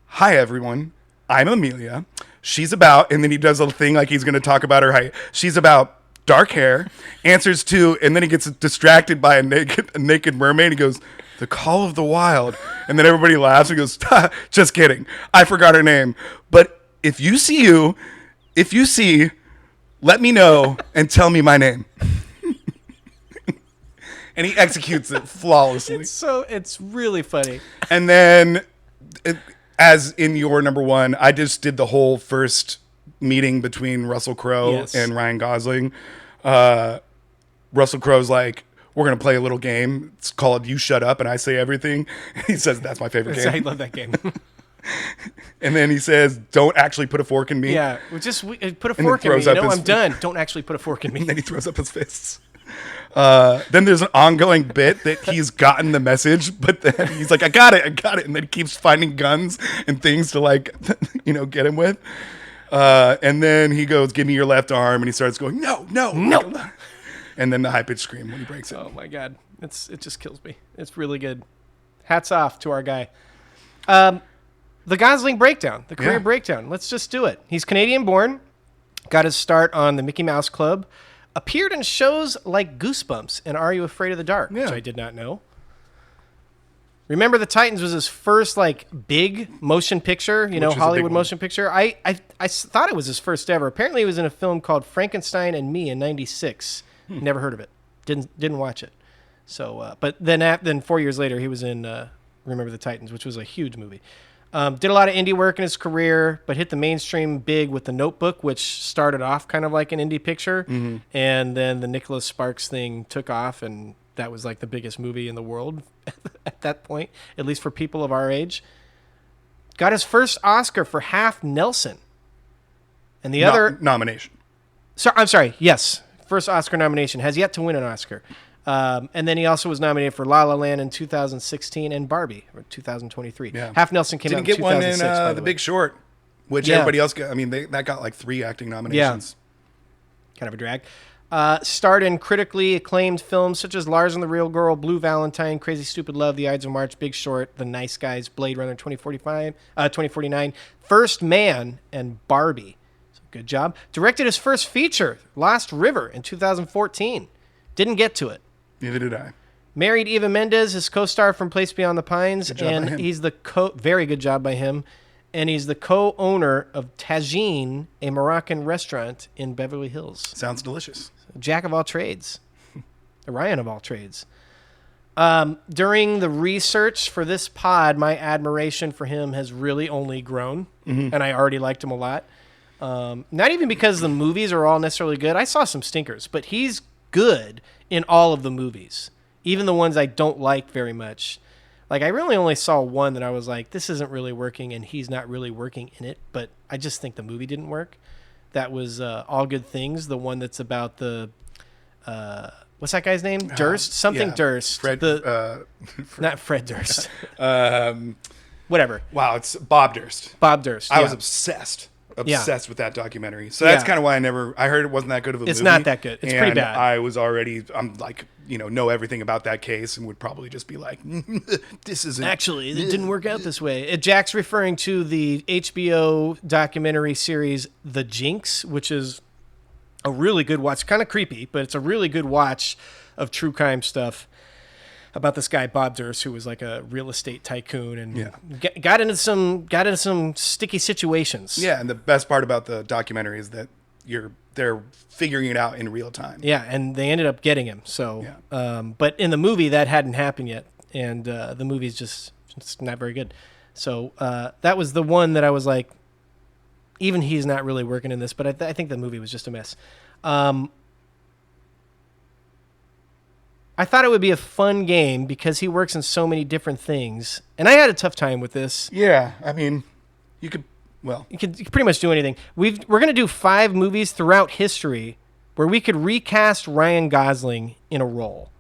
"Hi everyone. I'm Amelia. She's about," and then he does a thing like he's going to talk about her height. "She's about dark hair, answers to," and then he gets distracted by a naked mermaid. He goes, "The call of the wild." And then everybody laughs and goes, "Just kidding. I forgot her name. But if you see, let me know and tell me my name." And he executes it flawlessly. It's really funny. And then, as in your number 1, I just did the whole first meeting between Russell Crowe Yes. and Ryan Gosling. Russell Crowe's like, "We're going to play a little game. It's called You Shut Up and I Say Everything." He says, "That's my favorite I game." love that game. And then he says, "Don't actually put a fork in me." Yeah, put a then fork in me. throws up his- I'm done. Don't actually put a fork in me. And then he throws up his fists. Then there's an ongoing bit that he's gotten the message, but then he's like, I got it. And then he keeps finding guns and things to get him with. And then he goes, "Give me your left arm." And he starts going, no. And then the high-pitched scream when he breaks it. Oh my God, it just kills me. It's really good. Hats off to our guy. The Gosling breakdown, the career breakdown. Let's just do it. He's Canadian-born, got his start on the Mickey Mouse Club, appeared in shows like Goosebumps and Are You Afraid of the Dark, which I did not know. Remember the Titans was his first big motion picture, Which is a big Hollywood one. motion picture. I thought it was his first ever. Apparently, he was in a film called Frankenstein and Me in '96. Never heard of it. Didn't watch it. So, but then 4 years later, he was in Remember the Titans, which was a huge movie. Did a lot of indie work in his career, but hit the mainstream big with The Notebook, which started off kind of like an indie picture. Mm-hmm. And then the Nicholas Sparks thing took off, and that was like the biggest movie in the world at that point, at least for people of our age. Got his first Oscar for Half Nelson. And the other... Nomination. I'm sorry. Yes. First Oscar nomination. Has yet to win an Oscar. And then he also was nominated for La La Land in 2016 and Barbie in 2023. Yeah. Half Nelson came out in Didn't get one 2006, in by The the way. Big Short, which everybody else got. I mean, that got like 3 acting nominations. Kind of a drag. Starred in critically acclaimed films such as Lars and the Real Girl, Blue Valentine, Crazy Stupid Love, The Ides of March, Big Short, The Nice Guys, Blade Runner 2049, First Man, and Barbie. So good job. Directed his first feature, Lost River, in 2014. Didn't get to it. Neither did I. Married Eva Mendes, his co-star from Place Beyond the Pines, Good job by him. and he's the very good job by him. And he's the co-owner of Tagine, a Moroccan restaurant in Beverly Hills. Sounds delicious. Jack of all trades. Ryan of all trades. During the research for this pod, my admiration for him has really only grown, and I already liked him a lot. Not even because the movies are all necessarily good. I saw some stinkers, but he's good in all of the movies, even the ones I don't like very much. Like, I really only saw one that I was like, this isn't really working, and he's not really working in it, but I just think the movie didn't work. That was All Good Things, the one that's about the, what's that guy's name? Durst? Something yeah. Durst. Not Fred Durst. Whatever. Wow, it's Bob Durst. Bob Durst. I yeah. was obsessed with that documentary. So Yeah. that's kind of why I heard it wasn't that good of a movie. It's not that good. It's pretty bad. I'm like, know everything about that case and would probably just be like, this isn't. Actually, it didn't work out this way. Jack's referring to the HBO documentary series The Jinx, which is a really good watch. Kind of creepy, but it's a really good watch of true crime stuff. about this guy Bob Durst, who was like a real estate tycoon and Yeah. got into some sticky situations. Yeah, and the best part about the documentary is that they're figuring it out in real time. Yeah, and they ended up getting him. So, Yeah. But in the movie, that hadn't happened yet, and the movie's just not very good. So that was the one that I was like, even he's not really working in this, but I think the movie was just a mess. I thought it would be a fun game because he works in so many different things, and I had a tough time with this. Yeah, I mean, you could pretty much do anything. We're going to do 5 movies throughout history where we could recast Ryan Gosling in a role.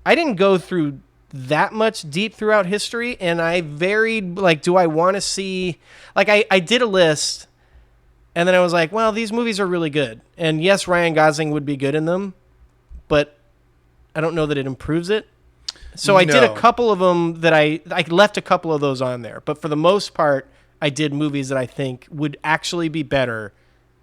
I didn't go through that much deep throughout history, and I varied, like, do I want to see... Like, I did a list, and then I was like, well, these movies are really good. And yes, Ryan Gosling would be good in them, but I don't know that it improves it. So I did a couple of them that I left a couple of those on there. But for the most part, I did movies that I think would actually be better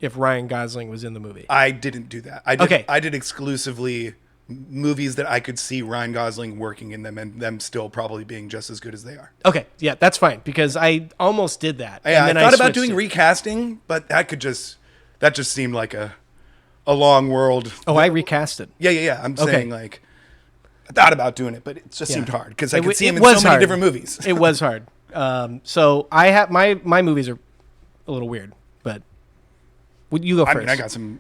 if Ryan Gosling was in the movie. I didn't do that. I did exclusively movies that I could see Ryan Gosling working in them and them still probably being just as good as they are. Okay, yeah, that's fine because I almost did that. Yeah, and then I thought about doing switched recasting, but that just seemed like a long world. Oh, I recast it. Yeah. I'm saying like I thought about doing it, but it just seemed hard because I could see him in so many different movies. It was hard. So I have my movies are a little weird, but you go first. I mean, I got some.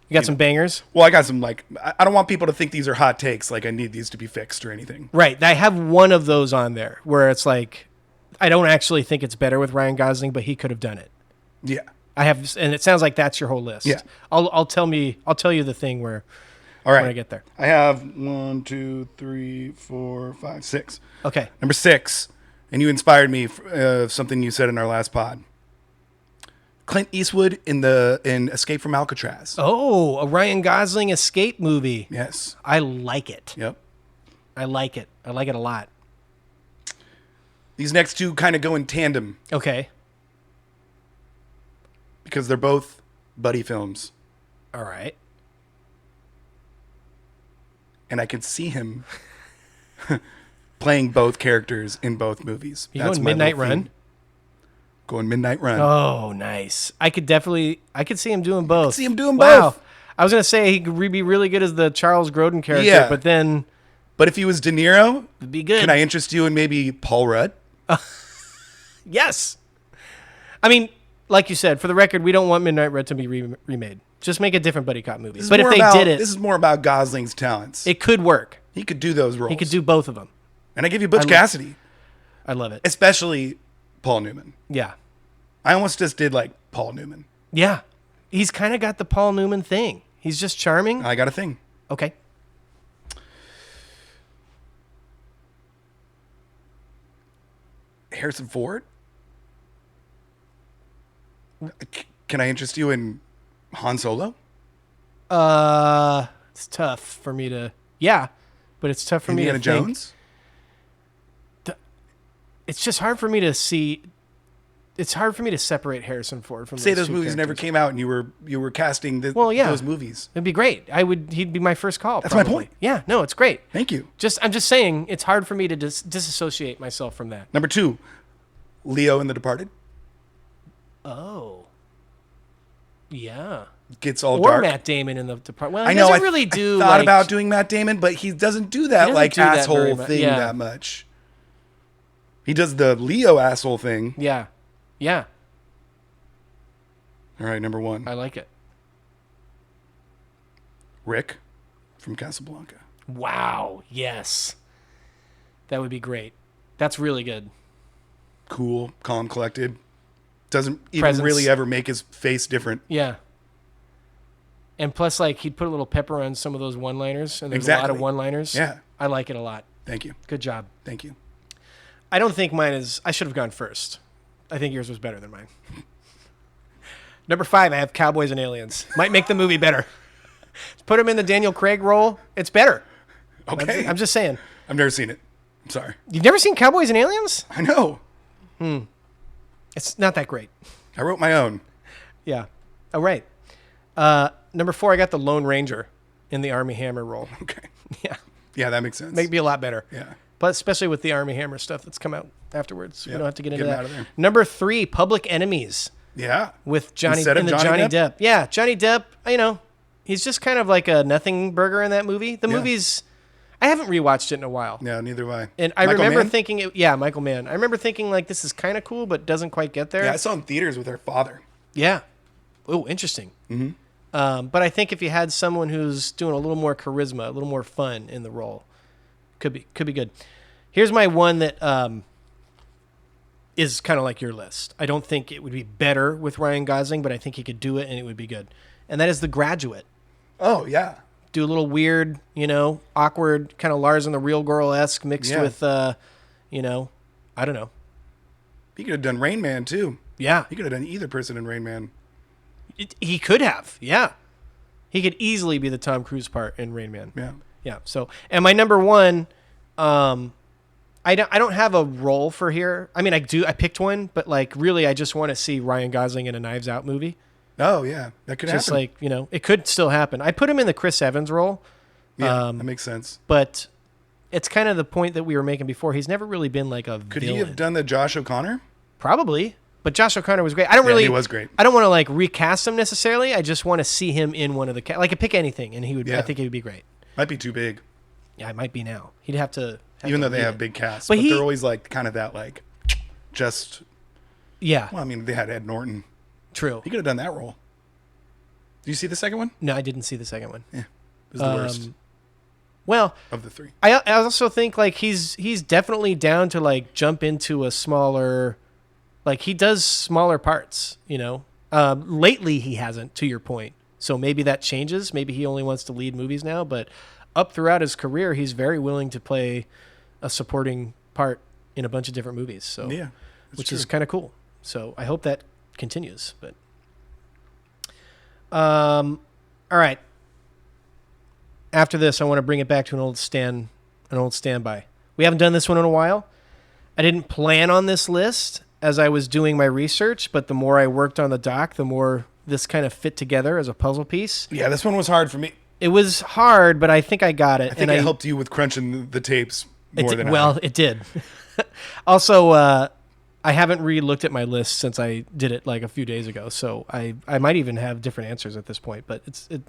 You got some bangers? Well, I got some, like, I don't want people to think these are hot takes, like I need these to be fixed or anything. Right. I have one of those on there where it's like, I don't actually think it's better with Ryan Gosling, but he could have done it. Yeah. I have, and it sounds like that's your whole list. Yeah. I'll tell you the thing where, all right, when I get there. I have 1, 2, 3, 4, 5, 6. Okay. Number 6, and you inspired me something you said in our last pod. Clint Eastwood in Escape from Alcatraz. Oh, a Ryan Gosling escape movie. Yes. I like it. Yep. I like it. I like it a lot. These next two kind of go in tandem Okay. because they're both buddy films. All right. And I can see him playing both characters in both movies. You going Midnight Run? Going Midnight Run. Oh, nice. I could see him doing both. See him doing Wow. both. I was going to say he could be really good as the Charles Grodin character, Yeah. but then But if he was De Niro, it'd be good. can I interest you in maybe Paul Rudd? Yes. I mean, like you said, for the record, we don't want Midnight Run to be remade. Just make a different buddy cop movie. But if they did it, this is more about Gosling's talents. it could work. He could do those roles. He could do both of them. And I give you Butch Cassidy, I love it. especially Paul Newman. Yeah. I almost just did like Paul Newman. Yeah. He's kind of got the Paul Newman thing. He's just charming. I got a thing. Okay. Harrison Ford. Can I interest you in Han Solo? It's tough for me to. Yeah, but it's tough for Indiana me to think. Jones? It's just hard for me to see. It's hard for me to separate Harrison Ford from. Say those those two movies never characters. came out, and you were casting yeah. those movies. It'd be great. He'd be my first call. That's my probably. point. Yeah, no, it's great. Thank you. I'm just saying, it's hard for me to disassociate myself from that. Number 2, Leo in The Departed. Oh. Yeah. Gets all Or dark. Matt Damon in The Departed. Well, I he know. doesn't really do. I thought like, about doing Matt Damon, but he doesn't do that doesn't like do that very asshole much. thing Yeah. that much. He does the Leo asshole thing. Yeah. Yeah. All right, number 1, I like it. Rick from Casablanca. Wow. Yes. That would be great. That's really good. Cool, calm, collected. Doesn't even Presence. really ever make his face different. Yeah. And plus, like, he'd put a little pepper on some of those one-liners, and there's a lot Exactly. of one-liners. Yeah. I like it a lot. Thank you. Good job. Thank you. I don't think mine is... I should have gone first. I think yours was better than mine. Number 5, I have Cowboys and Aliens. Might make the movie better. Put him in the Daniel Craig role. It's better. Okay. I'm just saying. I've never seen it. I'm sorry. You've never seen Cowboys and Aliens? I know. It's not that great. I wrote my own. Yeah. Oh, right. Number 4, I got the Lone Ranger in the Army Hammer role. Okay. Yeah. Yeah, that makes sense. Make me a lot better. Yeah. but especially with the Army Hammer stuff that's come out afterwards. We don't have to get into him that. out of there. Number 3, Public Enemies. Yeah. With Johnny Instead of Johnny Johnny Depp. Yeah, Johnny Depp, he's just kind of like a nothing burger in that movie. The movie's I haven't rewatched it in a while. Yeah, neither have I. And I remember thinking Michael Mann. I remember thinking like this is kind of cool but doesn't quite get there. Yeah, I saw it in theaters with her father. Yeah. Oh, interesting. But I think if you had someone who's doing a little more charisma, a little more fun in the role, could be good. Here's my one that is kind of like your list. I don't think it would be better with Ryan Gosling, but I think he could do it and it would be good. And that is The Graduate. Oh, yeah. Do a little weird, awkward, kind of Lars and the Real Girl-esque mixed with, I don't know. He could have done Rain Man, too. Yeah. He could have done either person in Rain Man. He could have, yeah. He could easily be the Tom Cruise part in Rain Man. Yeah. Yeah. So, and my number one, I don't have a role for here. I mean, I picked one, but like really, I just want to see Ryan Gosling in a Knives Out movie. Oh yeah, that could just happen. Like it could still happen. I put him in the Chris Evans role. Yeah, that makes sense. But it's kind of the point that we were making before. He's never really been like a Could villain. he have done the Josh O'Connor? Probably. But Josh O'Connor was great. He was great. I don't want to like recast him necessarily. I just want to see him in one of the like I pick anything, and he would. Yeah. I think he would be great. Might be too big. Yeah, it might be now. He'd have to. Even though they have big casts, but they're always like kind of that like, just. Yeah. Well, I mean, they had Ed Norton. True. He could have done that role. Did you see the second one? No, I didn't see the second one. Yeah, it was the worst. Well, of the three. I also think like he's definitely down to like jump into a smaller, like he does smaller parts. Lately he hasn't. To your point, so maybe that changes. Maybe he only wants to lead movies now, but up throughout his career, he's very willing to play a supporting part in a bunch of different movies. So yeah, which is kind of cool. So I hope that continues. But all right. After this, I want to bring it back to an old standby. We haven't done this one in a while. I didn't plan on this list as I was doing my research, but the more I worked on the doc, the more this kind of fit together as a puzzle piece. Yeah, this one was hard for me. It was hard, but I think I got it. I think it helped you with crunching the tapes more than I. Well, it did. Also, I haven't re-looked at my list since I did it like a few days ago, so I might even have different answers at this point, but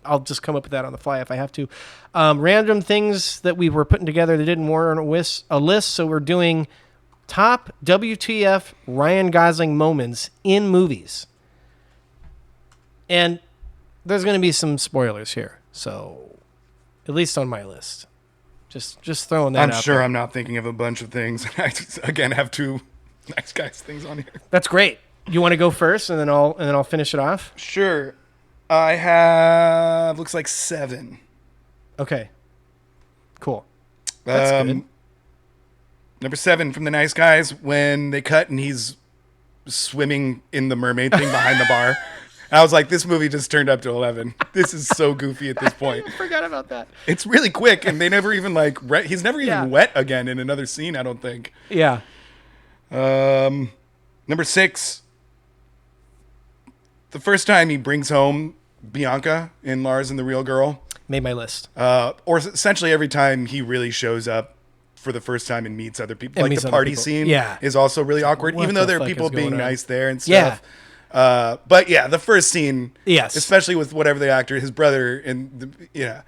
I'll just come up with that on the fly if I have to. Random things that we were putting together that didn't warrant a list, so we're doing top WTF Ryan Gosling moments in movies. And there's going to be some spoilers here, so at least on my list. Just throwing that out I'm sure there. I'm not thinking of a bunch of things. I again have two Nice Guys things on here. That's great. You want to go first, and then I'll finish it off? Sure. I have looks like 7. Okay. Cool. That's good. Number 7 from the Nice Guys, when they cut and he's swimming in the mermaid thing behind the bar. And I was like, this movie just turned up to 11. This is so goofy at this point. I forgot about that. It's really quick, and they never even like he's never even wet again in another scene, I don't think. Yeah. Number 6, the first time he brings home Bianca in Lars and the Real Girl. Made my list. Or essentially every time he really shows up for the first time and meets other people. And like the party scene is also really awkward, What even though the there are fuck people is going being on? nice there and stuff. But yeah, the first scene, Yes. especially with whatever the actor, his brother, and yeah,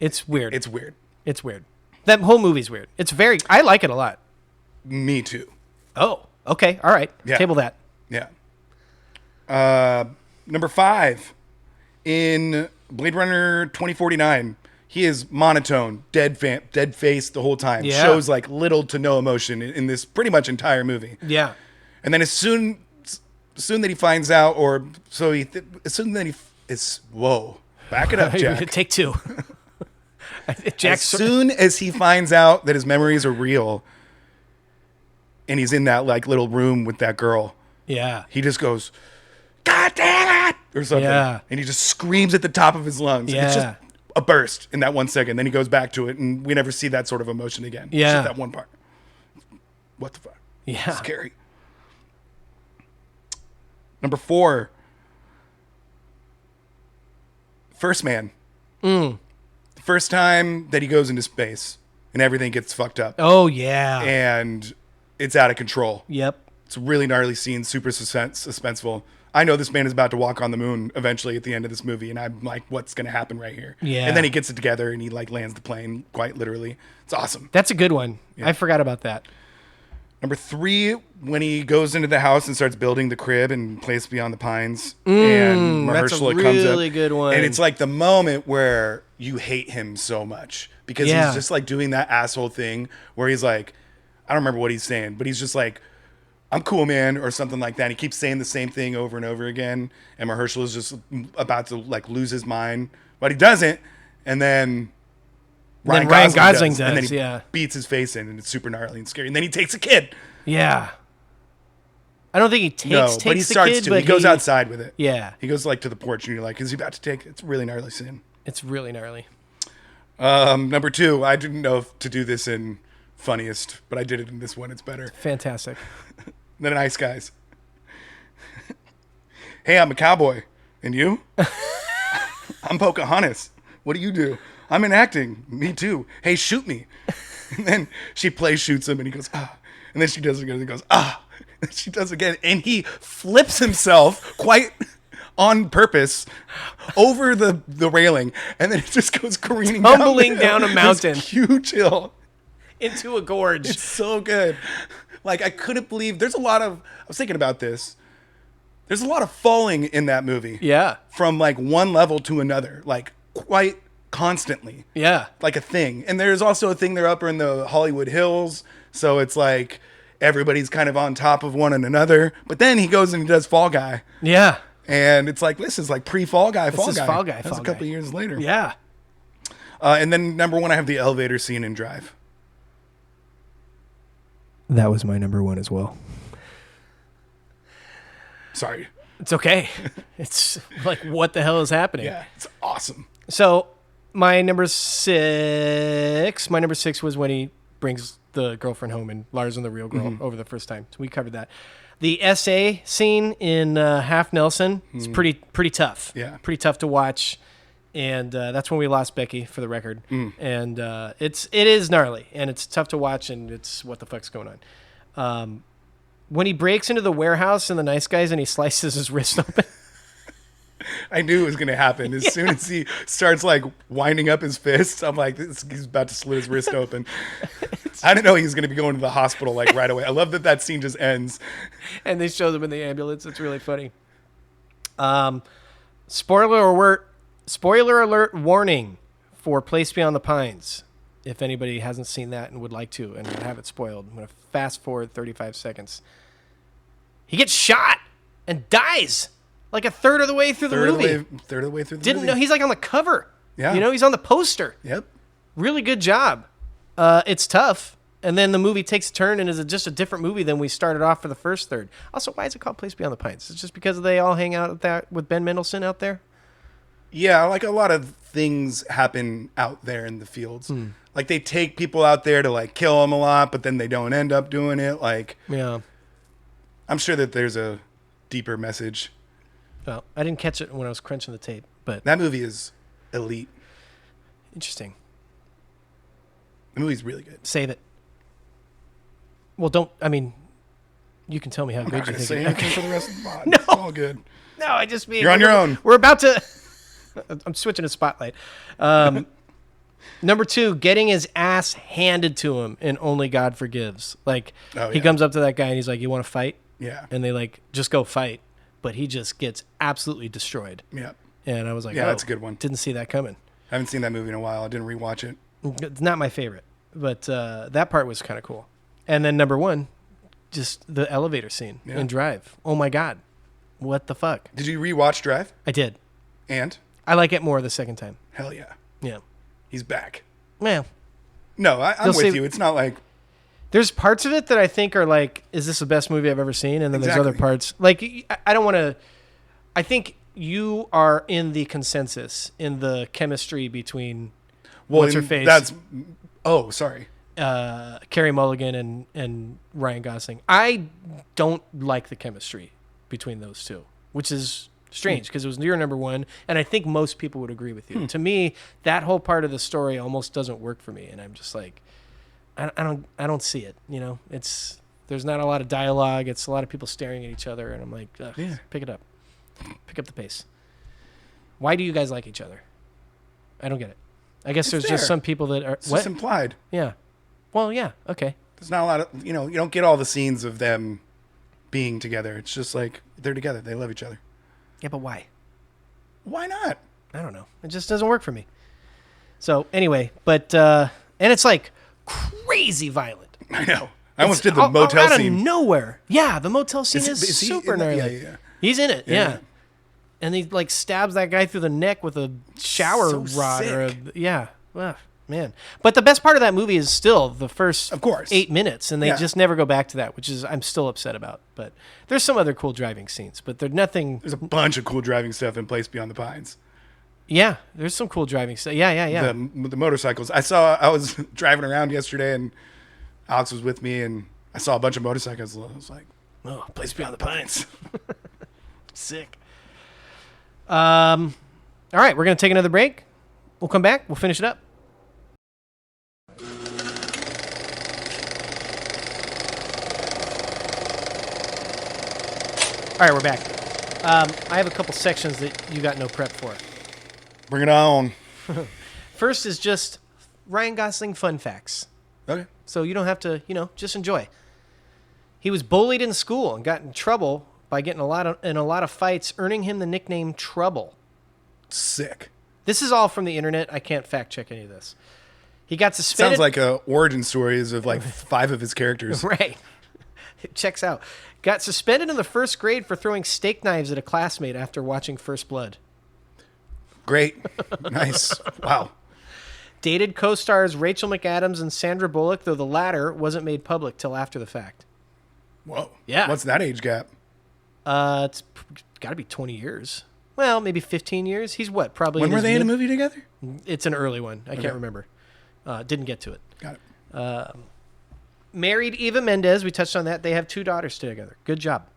it's weird. It's weird. It's weird. That whole movie's weird. I like it a lot. Me too. Oh, okay. All right. Yeah. Table that. Yeah. Number 5, in Blade Runner 2049, he is monotone, dead face the whole time. Yeah. Shows like little to no emotion in this pretty much entire movie. Yeah. And then as soon that he finds out, whoa, back it up, Jack. Take 2. As soon as he finds out that his memories are real, and he's in that like little room with that girl, yeah, he just goes, "God damn it!" or something, and he just screams at the top of his lungs. Yeah. And it's just a burst in that 1 second. Then he goes back to it, and we never see that sort of emotion again. Yeah, it's just that one part. What the fuck? Yeah, scary. Number 4, First Man. The first time that he goes into space and everything gets fucked up. Oh, yeah. And it's out of control. Yep. It's a really gnarly scene, super suspenseful. I know this man is about to walk on the moon eventually at the end of this movie, and I'm like, what's going to happen right here? Yeah. And then he gets it together, and he like lands the plane, quite literally. It's awesome. That's a good one. Yeah. I forgot about that. Number 3, when he goes into the house and starts building the crib and Place Beyond the Pines, and Mahershala that's a comes up. really good one. And it's like the moment where you hate him so much because he's just like doing that asshole thing where he's like, I don't remember what he's saying, but he's just like, I'm cool, man, or something like that. And he keeps saying the same thing over and over again. And Mahershala is just about to like lose his mind, but he doesn't. And then Ryan Gosling does, and then he beats his face in, and it's super gnarly and scary. And then he takes a kid. Yeah. I don't think he takes but he the starts kid, to. but He goes outside with it. Yeah. He goes like to the porch, and you're like, is he about to take it? It's a really gnarly scene. It's really gnarly. Number 2, I didn't know if to do this in funniest, but I did it in this one. It's better. Fantastic. The Nice Guys. Hey, I'm a cowboy. And you? I'm Pocahontas. What do you do? I'm in acting. Me too. Hey, shoot me. And then she shoots him, and he goes, ah. And then she does it again, and he goes, ah. And she does it again, and he flips himself quite on purpose over the railing, and then it just goes careening tumbling down a mountain. This huge hill. Into a gorge. It's so good. Like, I couldn't believe, I was thinking about this. There's a lot of falling in that movie. Yeah. From like one level to another, like quite constantly. Yeah. Like a thing. And there's also a thing, they're up in the Hollywood Hills. So it's like everybody's kind of on top of one another. But then he goes and he does Fall Guy. Yeah. And it's like, this is like pre-Fall Guy. This is Fall Guy. That's a couple years later. Yeah. And then number 1, I have the elevator scene in Drive. That was my number 1 as well. Sorry. It's okay. It's like, what the hell is happening? Yeah, it's awesome. So my number 6 was when he brings the girlfriend home and Lars and the real girl over the first time. So we covered that. The essay scene in Half Nelson is pretty tough. Yeah. Pretty tough to watch. And that's when we lost Becky, for the record. And it is gnarly, and it's tough to watch, and it's what the fuck's going on. When he breaks into the warehouse and the Nice Guys and he slices his wrist open. I knew it was going to happen. As soon as he starts like winding up his fists, I'm like, he's about to slit his wrist open. I didn't know he was going to be going to the hospital like right away. I love that scene just ends. And they show them in the ambulance. It's really funny. Spoiler alert warning for Place Beyond the Pines. If anybody hasn't seen that and would like to and have it spoiled, I'm going to fast forward 35 seconds. He gets shot and dies like a third of the way through the movie. Third of the way through the movie. Didn't know. He's like on the cover. Yeah. You know, he's on the poster. Yep. Really good job. It's tough. And then the movie takes a turn and is just a different movie than we started off for the first third. Also, why is it called Place Beyond the Pines? It's just because they all hang out with Ben Mendelsohn out there? Yeah, like a lot of things happen out there in the fields. Like they take people out there to like kill them a lot, but then they don't end up doing it. Like, yeah, I'm sure that there's a deeper message. Well, I didn't catch it when I was crunching the tape, but that movie is elite. Interesting. The movie's really good. Save it. Well, you can tell me how good you think it is. Okay. For the rest of the pod. No. It's all good. No, I just mean you're on your own. We're about to. I'm switching to Spotlight. Number 2, getting his ass handed to him in Only God Forgives. Like, he comes up to that guy and he's like, you want to fight? Yeah. And they like, just go fight. But he just gets absolutely destroyed. Yeah. And I was like, yeah, that's a good one. Didn't see that coming. I haven't seen that movie in a while. I didn't rewatch it. It's not my favorite, but that part was kind of cool. And then number 1, just the elevator scene in Drive. Oh my God. What the fuck? Did you rewatch Drive? I did. And? I like it more the second time. Hell yeah. Yeah. He's back. Well. No, I'm with you. It's not like... There's parts of it that I think are like, is this the best movie I've ever seen? And then there's other parts. Like, I don't want to... I think you are in the consensus in the chemistry between what's her face? That's... Oh, sorry. Carey Mulligan and Ryan Gosling. I don't like the chemistry between those two, which is strange because it was your number 1, and I think most people would agree with you. To me, that whole part of the story almost doesn't work for me, and I'm just like, I don't see it. You know, there's not a lot of dialogue. It's a lot of people staring at each other, and I'm like, Yeah. pick it up, pick up the pace. Why do you guys like each other? I don't get it. I guess there's just some people that are It's just implied. Yeah. Well, yeah. Okay. There's not a lot of, you don't get all the scenes of them being together. It's just like they're together. They love each other. Yeah, but why? Why not? I don't know. It just doesn't work for me. So anyway, but and it's like crazy violent. I know. I almost did the motel out scene. Of nowhere. Yeah, the motel scene is he super in that? gnarly. Yeah. He's in it. Yeah. Yeah. And he like stabs that guy through the neck with a shower So rod or sick. yeah. Ugh, man. But the best part of that movie is still the first Of course. 8 minutes, and they Yeah. just never go back to that, which is I'm still upset about. But there's some other cool driving scenes, but they're nothing. There's a bunch of cool driving stuff in Place Beyond the Pines. Yeah, there's some cool driving stuff. Yeah. The motorcycles. I was driving around yesterday and Alex was with me and I saw a bunch of motorcycles. I was like, Oh, Place Beyond the Pines. sick. All right, we're gonna take another break. We'll come back. We'll finish it up. All right, we're back. I have a couple sections that you got no prep for. Bring it on. First is just Ryan Gosling fun facts. Okay. So you don't have to, just enjoy. He was bullied in school and got in trouble by getting in a lot of fights, earning him the nickname Trouble. Sick. This is all from the internet. I can't fact check any of this. He got suspended. Sounds like origin stories of like 5 of his characters. Right. It checks out. Got suspended in the first grade for throwing steak knives at a classmate after watching First Blood. Great. Nice. Wow. Dated co-stars Rachel McAdams and Sandra Bullock, though the latter wasn't made public till after the fact. Whoa. Yeah. What's that age gap? It's got to be 20 years. Well, maybe 15 years. He's what? Probably. When were they in a movie together? It's an early one. I can't remember. Didn't get to it. Got it. Married Eva Mendes. We touched on that. They have 2 daughters together. Good job.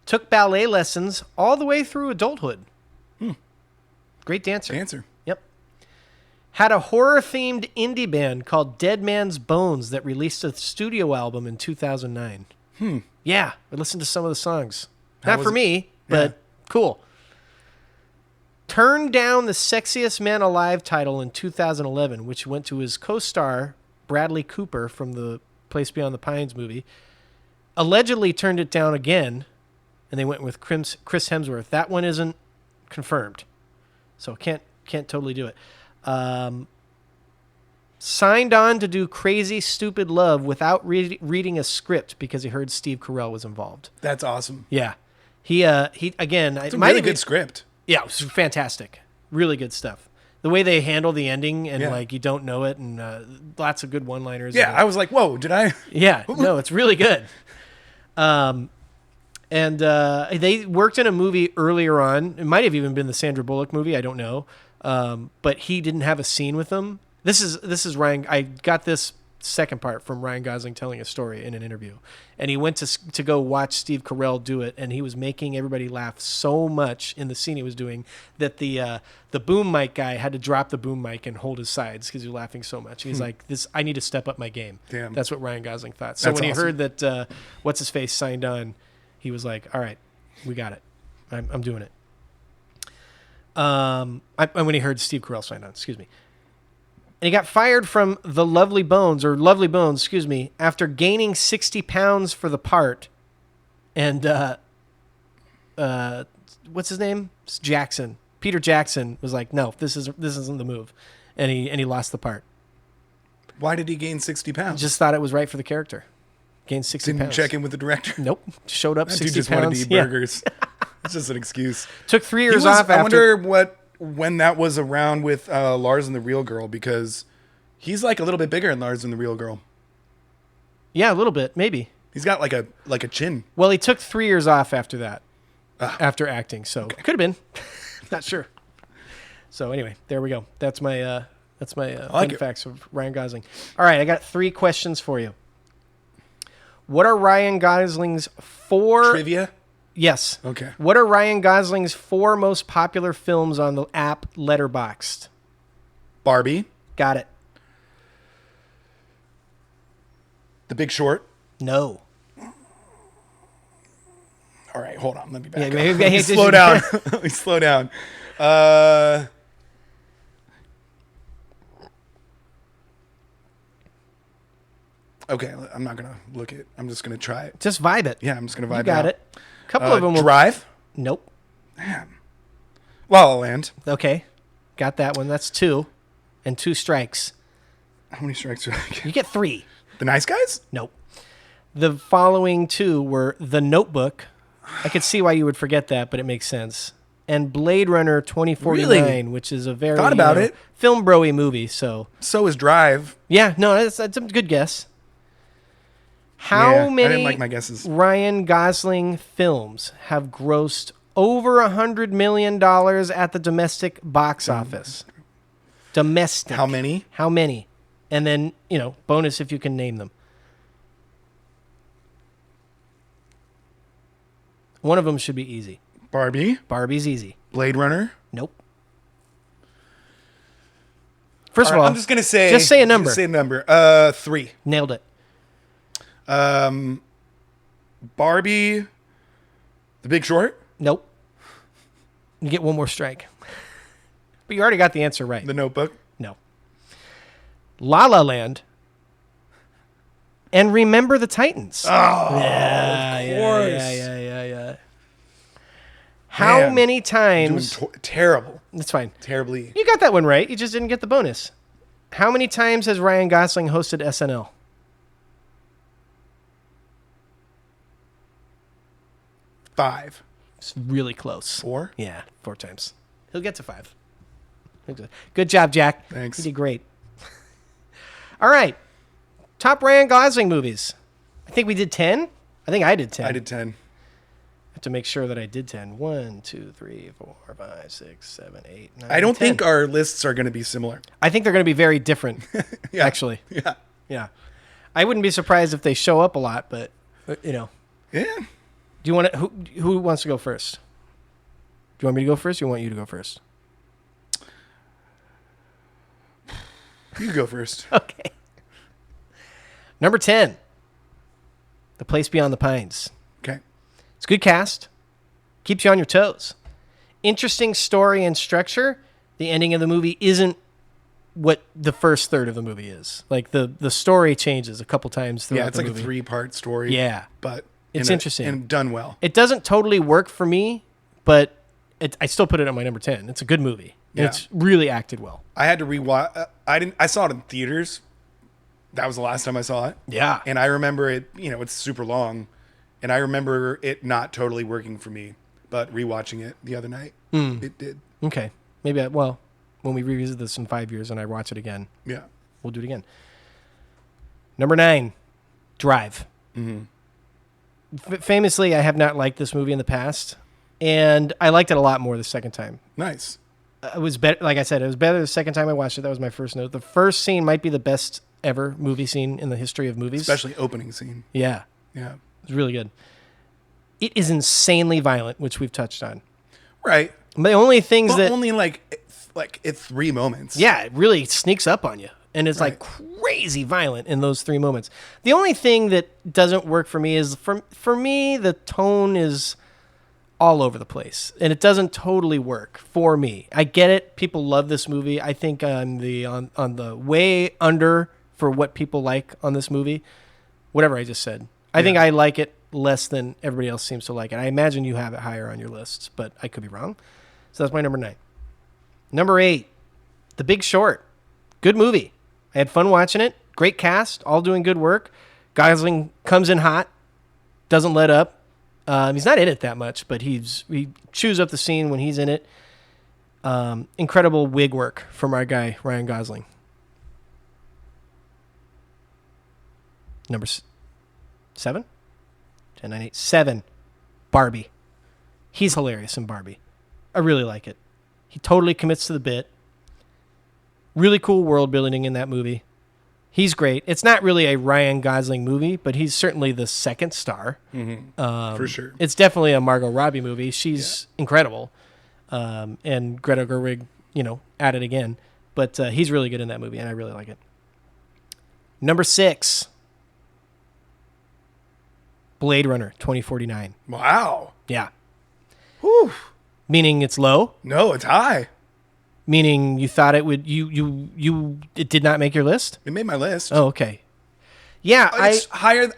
Took ballet lessons all the way through adulthood. Great dancer. Yep. Had a horror-themed indie band called Dead Man's Bones that released a studio album in 2009. Yeah, I listened to some of the songs. Not for me, but cool. Turned down the Sexiest Man Alive title in 2011, which went to his co-star, Bradley Cooper, from the Place Beyond the Pines movie. Allegedly turned it down again, and they went with Chris Hemsworth. That one isn't confirmed, so can't totally do it. Signed on to do Crazy Stupid Love without reading a script because he heard Steve Carell was involved. That's awesome. Yeah. He again. It's a really good script. Yeah, it was fantastic. Really good stuff. The way they handle the ending and like you don't know it, and lots of good one-liners. Yeah, I was like, whoa, did I? Yeah, no, it's really good. And they worked in a movie earlier on. It might have even been the Sandra Bullock movie. I don't know. But he didn't have a scene with them. This is Ryan. I got this second part from Ryan Gosling telling a story in an interview, and he went to go watch Steve Carell do it, and he was making everybody laugh so much in the scene he was doing that the boom mic guy had to drop the boom mic and hold his sides because he was laughing so much. He's like, I need to step up my game. Damn. That's what Ryan Gosling thought. So That's when awesome. he heard that what's his face signed on, he was like, all right, we got it. I'm doing it. When he heard Steve Carell signed on, excuse me. And he got fired from Lovely Bones, after gaining 60 pounds for the part. And what's his name? It's Jackson. Peter Jackson was like, no, this isn't the move. And he lost the part. Why did he gain 60 pounds? Just thought it was right for the character. Gained 60 Didn't pounds. check in with the director? Nope. Showed up That 60 dude just pounds. wanted to eat burgers. It's just an excuse. Took 3 years off I after. wonder when that was around with Lars and the Real Girl, because he's like a little bit bigger than Lars and the Real Girl. Yeah, a little bit, maybe. He's got like a chin. Well, he took 3 years off after that, after acting. So could have been, not sure. So anyway, there we go. That's my fun facts of Ryan Gosling. All right, I got 3 questions for you. What are Ryan Gosling's 4 Trivia? Yes. Okay. What are Ryan Gosling's 4 most popular films on the app Letterboxd? Barbie. Got it. The Big Short. No. All right, hold on. Let me back Yeah, up. maybe- Let me slow down. Let me slow down. Okay, I'm not gonna look it. I'm just gonna try it. Just vibe it. Yeah, I'm just gonna vibe You got out. it. A couple of them will... Drive. Nope. La La Land. Okay. Got that one. That's 2. And 2 strikes. How many strikes do I get? You get 3. The Nice Guys? Nope. The following 2 were The Notebook. I could see why you would forget that, but it makes sense. And Blade Runner 2049, Really? which is a very Thought about it. film bro-y movie. So So is Drive. yeah, no, that's a good guess. How Yeah, I many didn't like my guesses. Ryan Gosling films have grossed over $100 million at the domestic box office? Domestic. How many? How many? And then, bonus if you can name them. One of them should be easy. Barbie. Barbie's easy. Blade Runner. Nope. First All of right, all, I'm just gonna say. just say a number. Just say a number. 3. Nailed it. Barbie. The Big Short. Nope. You get one more strike. But you already got the answer right. The Notebook. No. La La Land. And Remember the Titans. Oh, yeah, of course. Yeah. How Man, many times... Doing terrible. That's fine. Terribly. You got that one right. You just didn't get the bonus. How many times has Ryan Gosling hosted SNL? 5. It's really close. 4. Yeah, 4 times. He'll get to 5. Good job, Jack. Thanks. You did great. All right. Top Ryan Gosling movies. I think we did 10. I think I did 10. I did 10. I have to make sure that I did 10. 1, 2, 3, 4, 5, 6, 7, 8, 9, I don't 10. think our lists are going to be similar. I think they're going to be very different, Yeah. actually. Yeah. Yeah. I wouldn't be surprised if they show up a lot, but, Yeah. Do you want to... Who wants to go first? Do you want me to go first or you want you to go first? You go first. Okay. Number 10. The Place Beyond the Pines. Okay. It's a good cast. Keeps you on your toes. Interesting story and structure. The ending of the movie isn't what the first third of the movie is. Like the story changes a couple times throughout Yeah, it's the like movie. a 3-part story. Yeah. But It's interesting. And done well. It doesn't totally work for me, but I still put it on my number 10. It's a good movie. And Yeah. it's really acted well. I had to rewatch. I saw it in theaters. That was the last time I saw it. Yeah. And I remember it, it's super long. And I remember it not totally working for me. But rewatching it the other night, it did. Okay. Maybe, when we revisit this in 5 years and I watch it again, Yeah. we'll do it again. Number 9, Drive. Famously, I have not liked this movie in the past. And I liked it a lot more the second time. Nice. It was better. Like I said, it was better the second time I watched it. That was my first note. The first scene might be the best ever movie scene in the history of movies. Especially opening scene. Yeah. Yeah. It's really good. It is insanely violent, which we've touched on. Right. The only things But that... only like it's 3 moments. Yeah, it really sneaks up on you. And it's like crazy violent in those 3 moments. The only thing that doesn't work for me is, for me, the tone is all over the place. And it doesn't totally work for me. I get it. People love this movie. I think on the way under for what people like on this movie. Whatever I just said. I think I like it less than everybody else seems to like it. I imagine you have it higher on your lists, but I could be wrong. So that's my number 9. Number 8, The Big Short. Good movie. I had fun watching it. Great cast, all doing good work. Gosling comes in hot, doesn't let up. He's not in it that much, but he chews up the scene when he's in it. Incredible wig work from our guy, Ryan Gosling. Number 7? 10, 9, 8. 7, Barbie. He's hilarious in Barbie. I really like it. He totally commits to the bit. Really cool world building in that movie. He's great. It's not really a Ryan Gosling movie, but he's certainly the second star. For sure. It's definitely a Margot Robbie movie. She's incredible. And Greta Gerwig, at it again. But he's really good in that movie, and I really like it. Number 6, Blade Runner 2049. Wow. Yeah. Whew. Meaning it's low? No, it's high. Meaning you thought it would, it did not make your list? It made my list. Oh, okay. Yeah, It's higher.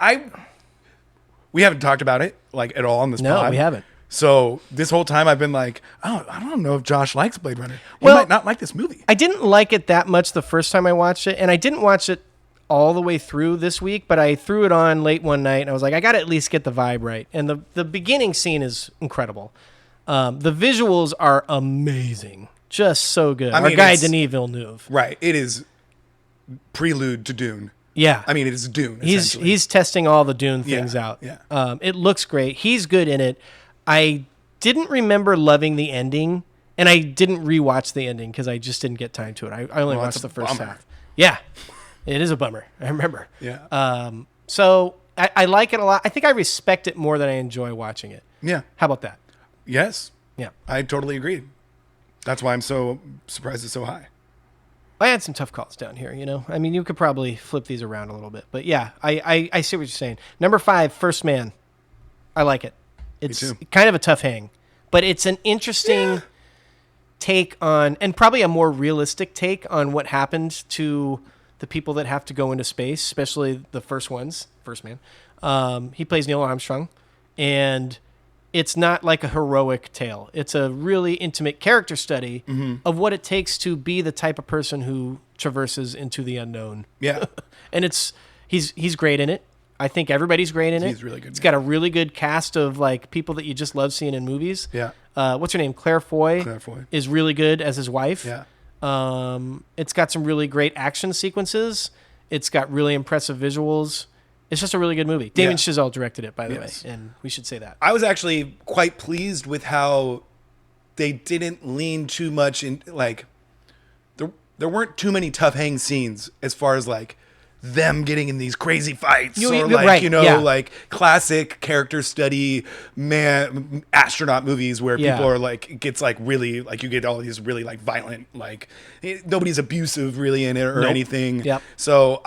We haven't talked about it like at all on this pod. No, we haven't. So this whole time I've been like, oh, I don't know if Josh likes Blade Runner. He Well, might not like this movie. I didn't like it that much the first time I watched it, and I didn't watch it all the way through this week, but I threw it on late one night, and I was like, I got to at least get the vibe right. And the beginning scene is incredible. The visuals are amazing. Just so good. Our guy, Denis Villeneuve. Right. It is prelude to Dune. Yeah. I mean, it is Dune, He's testing all the Dune things out. Yeah. It looks great. He's good in it. I didn't remember loving the ending, and I didn't rewatch the ending because I just didn't get time to it. I only watched the first half. Yeah. It is a bummer. I remember. Yeah. So I like it a lot. I think I respect it more than I enjoy watching it. Yeah. How about that? Yes. Yeah. I totally agree. That's why I'm so surprised it's so high. I had some tough calls down here, I mean, you could probably flip these around a little bit. But yeah, I see what you're saying. Number 5, First Man. I like it. It's kind of a tough hang. But it's an interesting take on, and probably a more realistic take on what happened to the people that have to go into space, especially the first ones, First Man. He plays Neil Armstrong. And it's not like a heroic tale. It's a really intimate character study of what it takes to be the type of person who traverses into the unknown. Yeah. And he's great in it. I think everybody's great in it. He's really good. It's got a really good cast of like people that you just love seeing in movies. Yeah. What's her name? Claire Foy. Claire Foy is really good as his wife. Yeah. It's got some really great action sequences. It's got really impressive visuals. It's just a really good movie. Damien Chazelle directed it, by the way, and we should say that. I was actually quite pleased with how they didn't lean too much in, like, there weren't too many tough hang scenes as far as, like, them getting in these crazy fights or, like, like classic character study astronaut movies where people are, like, it gets, like, really, like, you get all these really, like, violent, like, nobody's abusive really in it or anything. Yep. So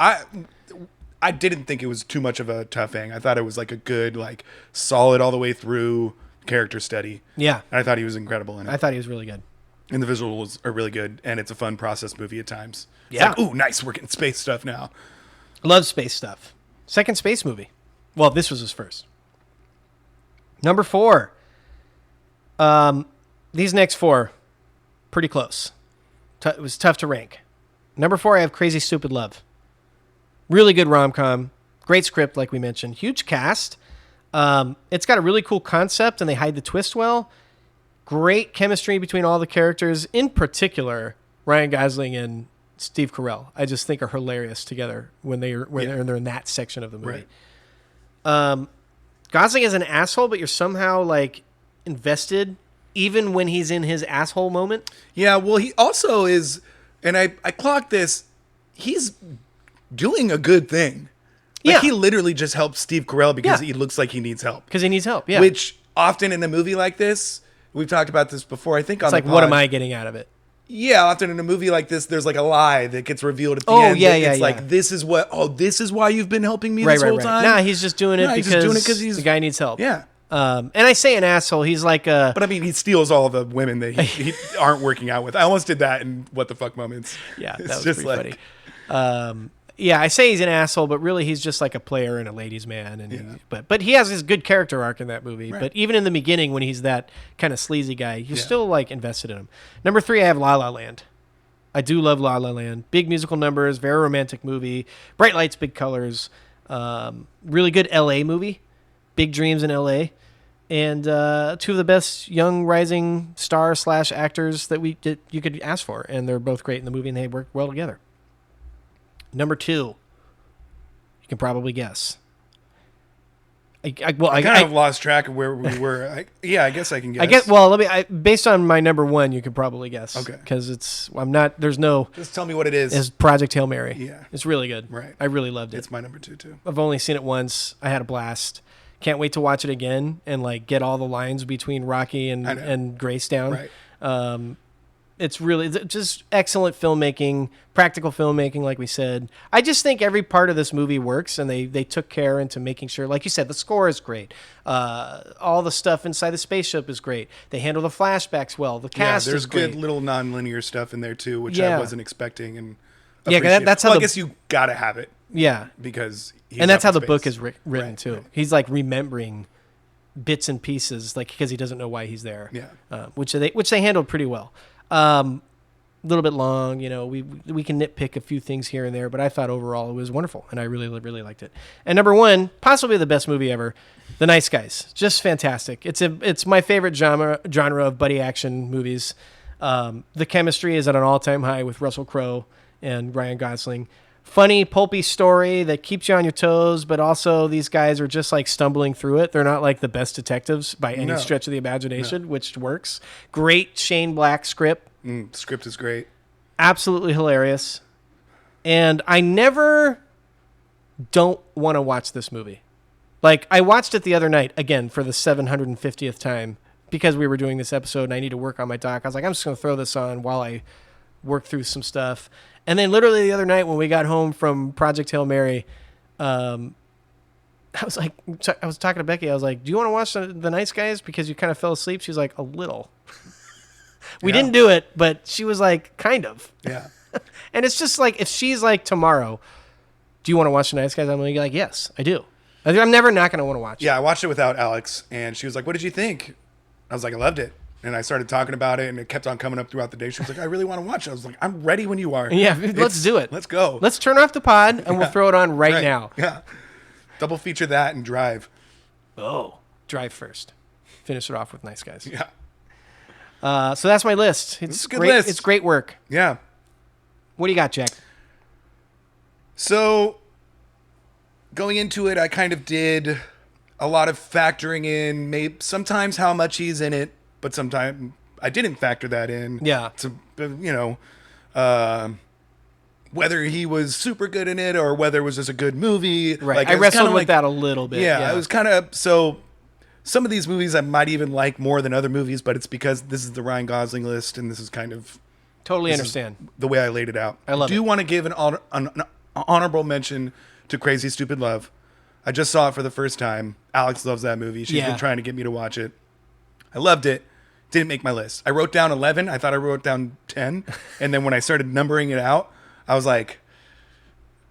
I didn't think it was too much of a tough hang. I thought it was like a good, like solid all the way through character study. Yeah. And I thought he was incredible in it. I thought he was really good. And the visuals are really good. And it's a fun process movie at times. It's Yeah. like, ooh, nice. We're getting space stuff now. Love space stuff. Second space movie. Well, this was his first. Number 4. These next 4, pretty close. It was tough to rank. Number 4, I have Crazy Stupid Love. Really good rom-com. Great script, like we mentioned. Huge cast. It's got a really cool concept, and they hide the twist well. Great chemistry between all the characters. In particular, Ryan Gosling and Steve Carell, I just think are hilarious together when they're in that section of the movie. Right. Gosling is an asshole, but you're somehow like invested, even when he's in his asshole moment. Yeah, well, he also is, and I clocked this. He's doing a good thing. Like, he literally just helps Steve Carell because he looks like he needs help. Because he needs help, yeah. Which often in a movie like this, we've talked about this before, I think on the pod. It's like, what am I getting out of it? Yeah, often in a movie like this, there's like a lie that gets revealed at the end. It's like, this is why you've been helping me this whole time? Nah, he's just doing it because the guy needs help. Yeah. And I say an asshole, he's like a... But I mean, he steals all the women that he aren't working out with. I almost did that in What the Fuck Moments. Yeah, that was just pretty funny. Yeah, I say he's an asshole, but really he's just like a player and a ladies' man. And but he has his good character arc in that movie. Right. But even in the beginning, when he's that kind of sleazy guy, you're still like invested in him. Number 3, I have La La Land. I do love La La Land. Big musical numbers, very romantic movie, bright lights, big colors, really good L.A. movie, big dreams in L.A. And 2 of the best young rising star / actors that you could ask for, and they're both great in the movie, and they work well together. Number 2, you can probably guess. I kind of lost track of where we were. I guess I can guess. Based on my number 1, you could probably guess. Okay. Because there's no... Just tell me what it is. It's Project Hail Mary. Yeah. It's really good. Right. I really loved it. It's my number 2, too. I've only seen it once. I had a blast. Can't wait to watch it again and like get all the lines between Rocky and Grace down. Right. It's really just excellent filmmaking, practical filmmaking, like we said. I just think every part of this movie works, and they took care into making sure, like you said, the score is great. All the stuff inside the spaceship is great. They handle the flashbacks well. The cast there's is great. good little non-linear stuff in there too, which Yeah. I wasn't expecting. And that's how I guess you gotta have it. Yeah, Because and that's how the space. book is written Right, too. right. He's like remembering bits and pieces, like because he doesn't know why he's there. Yeah. Which they handled pretty well. A little bit long, we can nitpick a few things here and there, but I thought overall it was wonderful, and I really, really liked it. And number one, possibly the best movie ever, The Nice Guys. Just fantastic. It's my favorite genre of buddy action movies. The chemistry is at an all-time high with Russell Crowe and Ryan Gosling. Funny, pulpy story that keeps you on your toes, but also these guys are just like stumbling through it. They're not like the best detectives by any stretch of the imagination, which works. Great Shane Black script. Script is great. Absolutely hilarious. And I never don't want to watch this movie. Like, I watched it the other night, again, for the 750th time, because we were doing this episode and I need to work on my doc. I was like, I'm just going to throw this on while I work through some stuff. And then literally the other night when we got home from Project Hail Mary, I was talking to Becky. I was like, do you want to watch the Nice Guys? Because you kind of fell asleep. She was like, a little. We didn't do it, but she was like, kind of. Yeah. And it's just like, if she's like, tomorrow, do you want to watch the Nice Guys? I'm like, yes, I do. I'm never not going to want to watch it. Yeah, I watched it without Alex, and she was like, what did you think? I was like, I loved it. And I started talking about it, and it kept on coming up throughout the day. She was like, I really want to watch it. I was like, I'm ready when you are. Yeah, let's do it. Let's go. Let's turn off the pod, and we'll throw it on right now. Yeah. Double feature that and Drive. Oh, Drive first. Finish it off with Nice Guys. Yeah. So that's my list. It's a good great. list. It's great work. Yeah. What do you got, Jack? So going into it, I kind of did a lot of factoring in, maybe sometimes how much he's in it, but sometimes I didn't factor that in. Yeah. To, whether he was super good in it or whether it was just a good movie. Right. Like, I wrestled with like, that a little bit. Yeah, it was kind of, so some of these movies I might even like more than other movies, but it's because this is the Ryan Gosling list and this is kind of Totally understand. the way I laid it out. I love do it. want to give an honorable mention to Crazy Stupid Love. I just saw it for the first time. Alex loves that movie. She's been trying to get me to watch it. I loved it. Didn't make my list. I wrote down 11. I thought I wrote down 10. And then when I started numbering it out, I was like,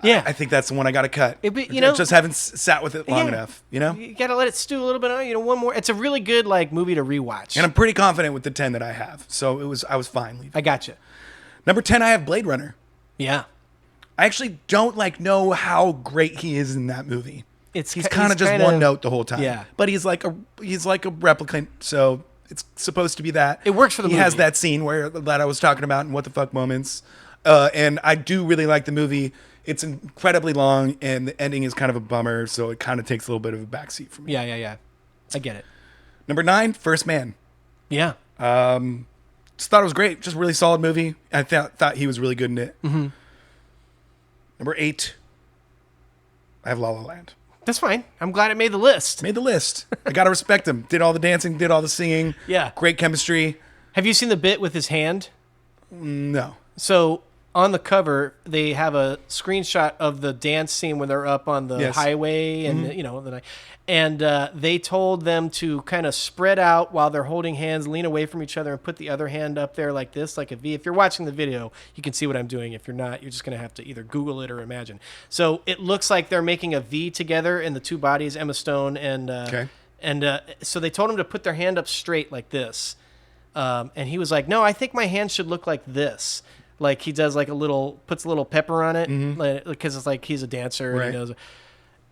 Yeah. I think that's the one I got to cut. You just haven't sat with it long enough, You got to let it stew a little bit. One more. It's a really good movie to rewatch. And I'm pretty confident with the 10 that I have. So I was fine leaving. I got you. Number 10, I have Blade Runner. Yeah. I actually don't know how great he is in that movie. He's kind of just kinda, one note the whole time. Yeah. But he's like a replicant, so it's supposed to be that. It works for the movie. He has that scene that I was talking about in What the Fuck Moments. And I do really like the movie. It's incredibly long, and the ending is kind of a bummer, so it kind of takes a little bit of a backseat for me. Yeah. I get it. Number 9, First Man. Yeah. Just thought it was great. Just a really solid movie. I thought he was really good in it. Mm-hmm. Number 8, I have La La Land. That's fine. I'm glad it made the list. Made the list. I got to respect him. Did all the dancing, did all the singing. Yeah. Great chemistry. Have you seen the bit with his hand? No. So on the cover, they have a screenshot of the dance scene when they're up on the highway, and they told them to kind of spread out while they're holding hands, lean away from each other, and put the other hand up there like this, like a V. If you're watching the video, you can see what I'm doing. If you're not, you're just going to have to either Google it or imagine. So it looks like they're making a V together in the two bodies, Emma Stone and so they told him to put their hand up straight like this. And he was like, no, I think my hand should look like this. Like he does puts a little pepper on it because it's like he's a dancer. Right. And he knows.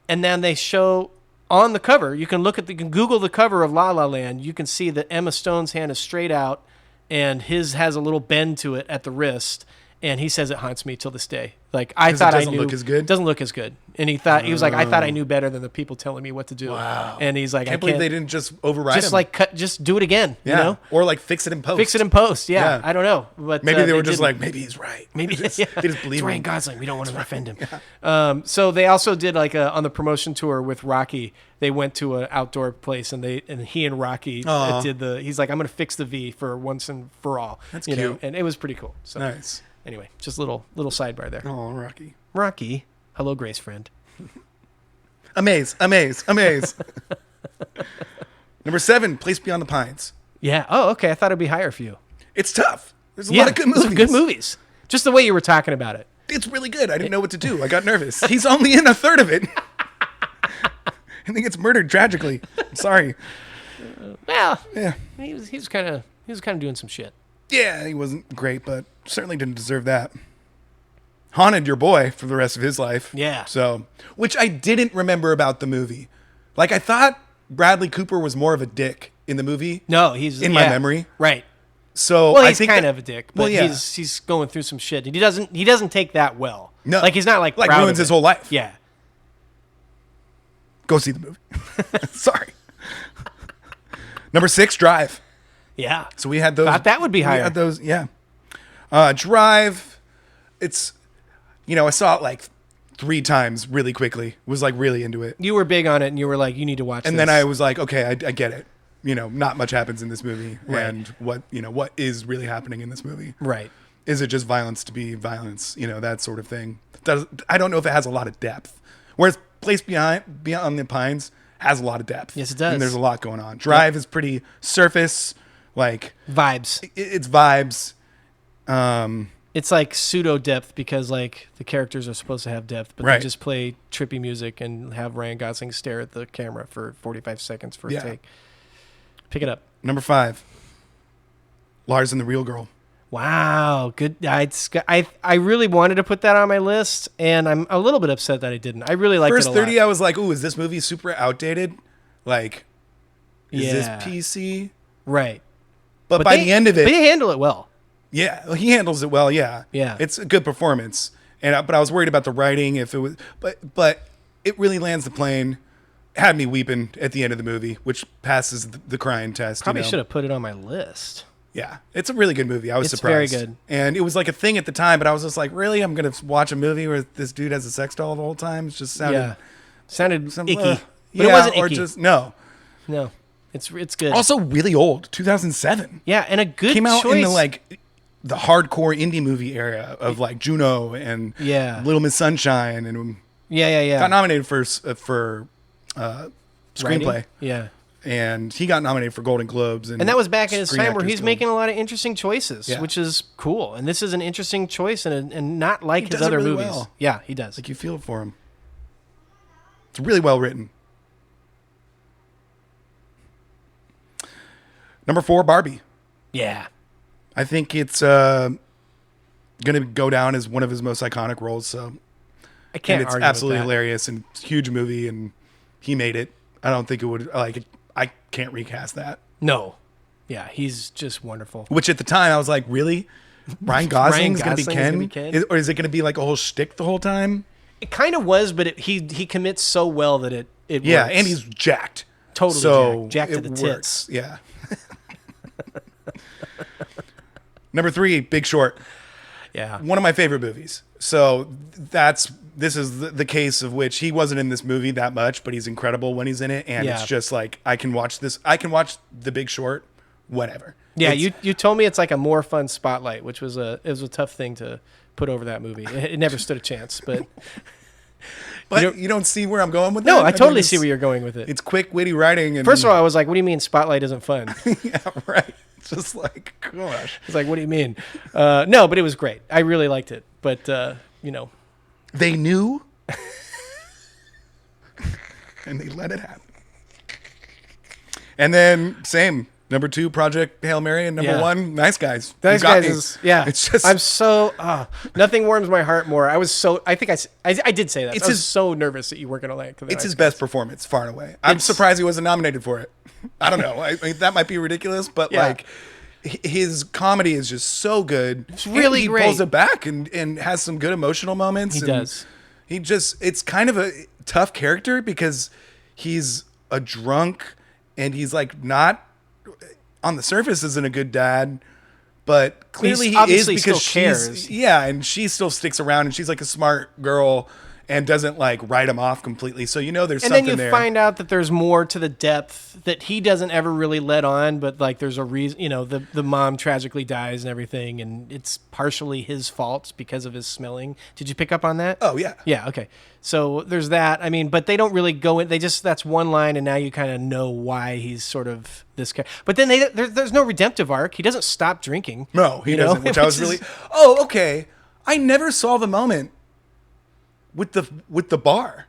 And then they show on the cover, you can Google the cover of La La Land. You can see that Emma Stone's hand is straight out and his has a little bend to it at the wrist. And he says it haunts me till this day. Like I 'Cause thought it I doesn't knew look as good? Doesn't look as good. And he was like, I thought I knew better than the people telling me what to do. Wow. And he's like, Can't believe they didn't just override just him. like just do it again. Yeah. You know, Or like fix it in post. fix it in post. Yeah, Yeah. I don't know, but Maybe they were just didn't. like, maybe he's right. Maybe they just believe it's Ryan him. Gosling. We don't want to offend him. So they also did like on the promotion tour with Rocky. They went to an outdoor place and he and Rocky did He's like, I'm going to fix the V for once and for all. That's you know? cute. And it was pretty cool. So Nice. anyway, just little sidebar there. Oh, Rocky. Rocky, hello, Grace friend. Amaze. Number 7, Place Beyond the Pines. Yeah. Oh, okay. I thought it'd be higher for you. It's tough. There's a lot of good movies. Some good movies. Just the way you were talking about it. It's really good. I didn't know what to do. I got nervous. He's only in a third of it. And he gets murdered tragically. I'm sorry. Well, Yeah. he was kind of doing some shit. Yeah, he wasn't great, but certainly didn't deserve that. Haunted your boy for the rest of his life. Yeah. So, which I didn't remember about the movie. Like, I thought Bradley Cooper was more of a dick in the movie. No, he's in my memory. Right. So Well, I he's think kind of a dick, but well, yeah. he's going through some shit. He doesn't take that well. No. Like he's not like proud ruins of his it. whole life. Yeah. Go see the movie. Sorry. Number 6, Drive. Yeah. So we had those. Thought that would be higher. We had those, yeah. Drive. It's, I saw it like 3 times really quickly. Was like really into it. You were big on it, and you were like, you need to watch. And this. then I was like, okay, I get it. Not much happens in this movie, Right. and what is really happening in this movie? Right. Is it just violence to be violence? That sort of thing. I don't know if it has a lot of depth. Whereas Place Beyond the Pines has a lot of depth. Yes, it does. And there's a lot going on. Drive is pretty surface, like Vibes. it's vibes. It's like pseudo depth because like the characters are supposed to have depth, but Right. they just play trippy music and have Ryan Gosling stare at the camera for 45 seconds for a Yeah. take. Pick it up. Number 5, Lars and the Real Girl. Wow, good. I really wanted to put that on my list, and I'm a little bit upset that I didn't. I really liked First it a 30, lot. I was like, ooh, is this movie super outdated? Like, is Yeah. this PC? Right. But by the end of it, they handle it well. yeah, he handles it well. Yeah, Yeah. it's a good performance. But I was worried about the writing if it was, but it really lands the plane. Had me weeping at the end of the movie, which passes the crying test. Probably should have put it on my list. Yeah, it's a really good movie. I was It's very surprised. good. And it was like a thing at the time, but I was just like, really? I'm going to watch a movie where this dude has a sex doll the whole time? It just sounded... Sounded icky. But yeah, it wasn't or icky. just... No. No. It's good. Also really old, 2007. yeah, and a good Came out choice. in the hardcore indie movie era of like Juno and Yeah. Little Miss Sunshine, and Yeah. got nominated for screenplay. Writing? Yeah. And he got nominated for Golden Globes. And that was back in his Screen time where Actors he's Guild. making a lot of interesting choices, Yeah. which is cool. And this is an interesting choice and not like his does it other really movies. well. Yeah, he does. Like you feel it for him. It's really well written. Number 4, Barbie. Yeah. I think it's going to go down as one of his most iconic roles. So, I can't and it's argue absolutely with that. hilarious and huge movie, and he made it. I don't think it would I can't recast that. No. Yeah, he's just wonderful. Which at the time I was like, really? Ryan Gosling's going to be Gosling's gonna Ken? be Ken? Or is it going to be like a whole shtick the whole time? It kind of was, but he commits so well that it Yeah, works. and he's jacked. Totally so jacked to the it tits. works. Yeah. Number 3, Big Short. Yeah. One of my favorite movies. So this is the case of which he wasn't in this movie that much, but he's incredible when he's in it. And Yeah. it's just like, I can watch The Big Short whenever. Yeah, It's- you told me it's like a more fun Spotlight, which was a tough thing to put over that movie. It never stood a chance, but But you don't see where I'm going with no, that? I totally mean, see where you're going with it. It's quick, witty writing. And First of all, I was like, "What do you mean Spotlight isn't fun?" yeah, right. It's just like, gosh. It's like, "What do you mean?" No, but it was great. I really liked it. But They knew, and they let it happen. And then, same. Number 2, Project Hail Mary, and number Yeah. 1, Nice Guys. Nice You got Guys me. is yeah. It's just I'm so nothing warms my heart more. I think I did say that. It's I was his- so nervous that you weren't gonna like. it's his best performance, far and away. I'm surprised he wasn't nominated for it. I don't know. I mean, that might be ridiculous, but Yeah. like, his comedy is just so good. It's really he great. pulls it back and has some good emotional moments. He does. It's kind of a tough character because he's a drunk and he's like not on the surface isn't a good dad, but clearly He's he is obviously because still cares. and she still sticks around and she's like a smart girl and doesn't like write him off completely. So there's And something then you there. find out that there's more to the depth that he doesn't ever really let on, but like there's a reason, the mom tragically dies and everything, and it's partially his fault because of his smelling. Did you pick up on that? Oh yeah. Yeah, okay. So there's that. I mean, but they don't really go in. That's one line, and now you kind of know why he's sort of this guy. But then there's no redemptive arc. He doesn't stop drinking. No, he doesn't, which I was really... is- Oh, okay. I never saw the moment with the bar,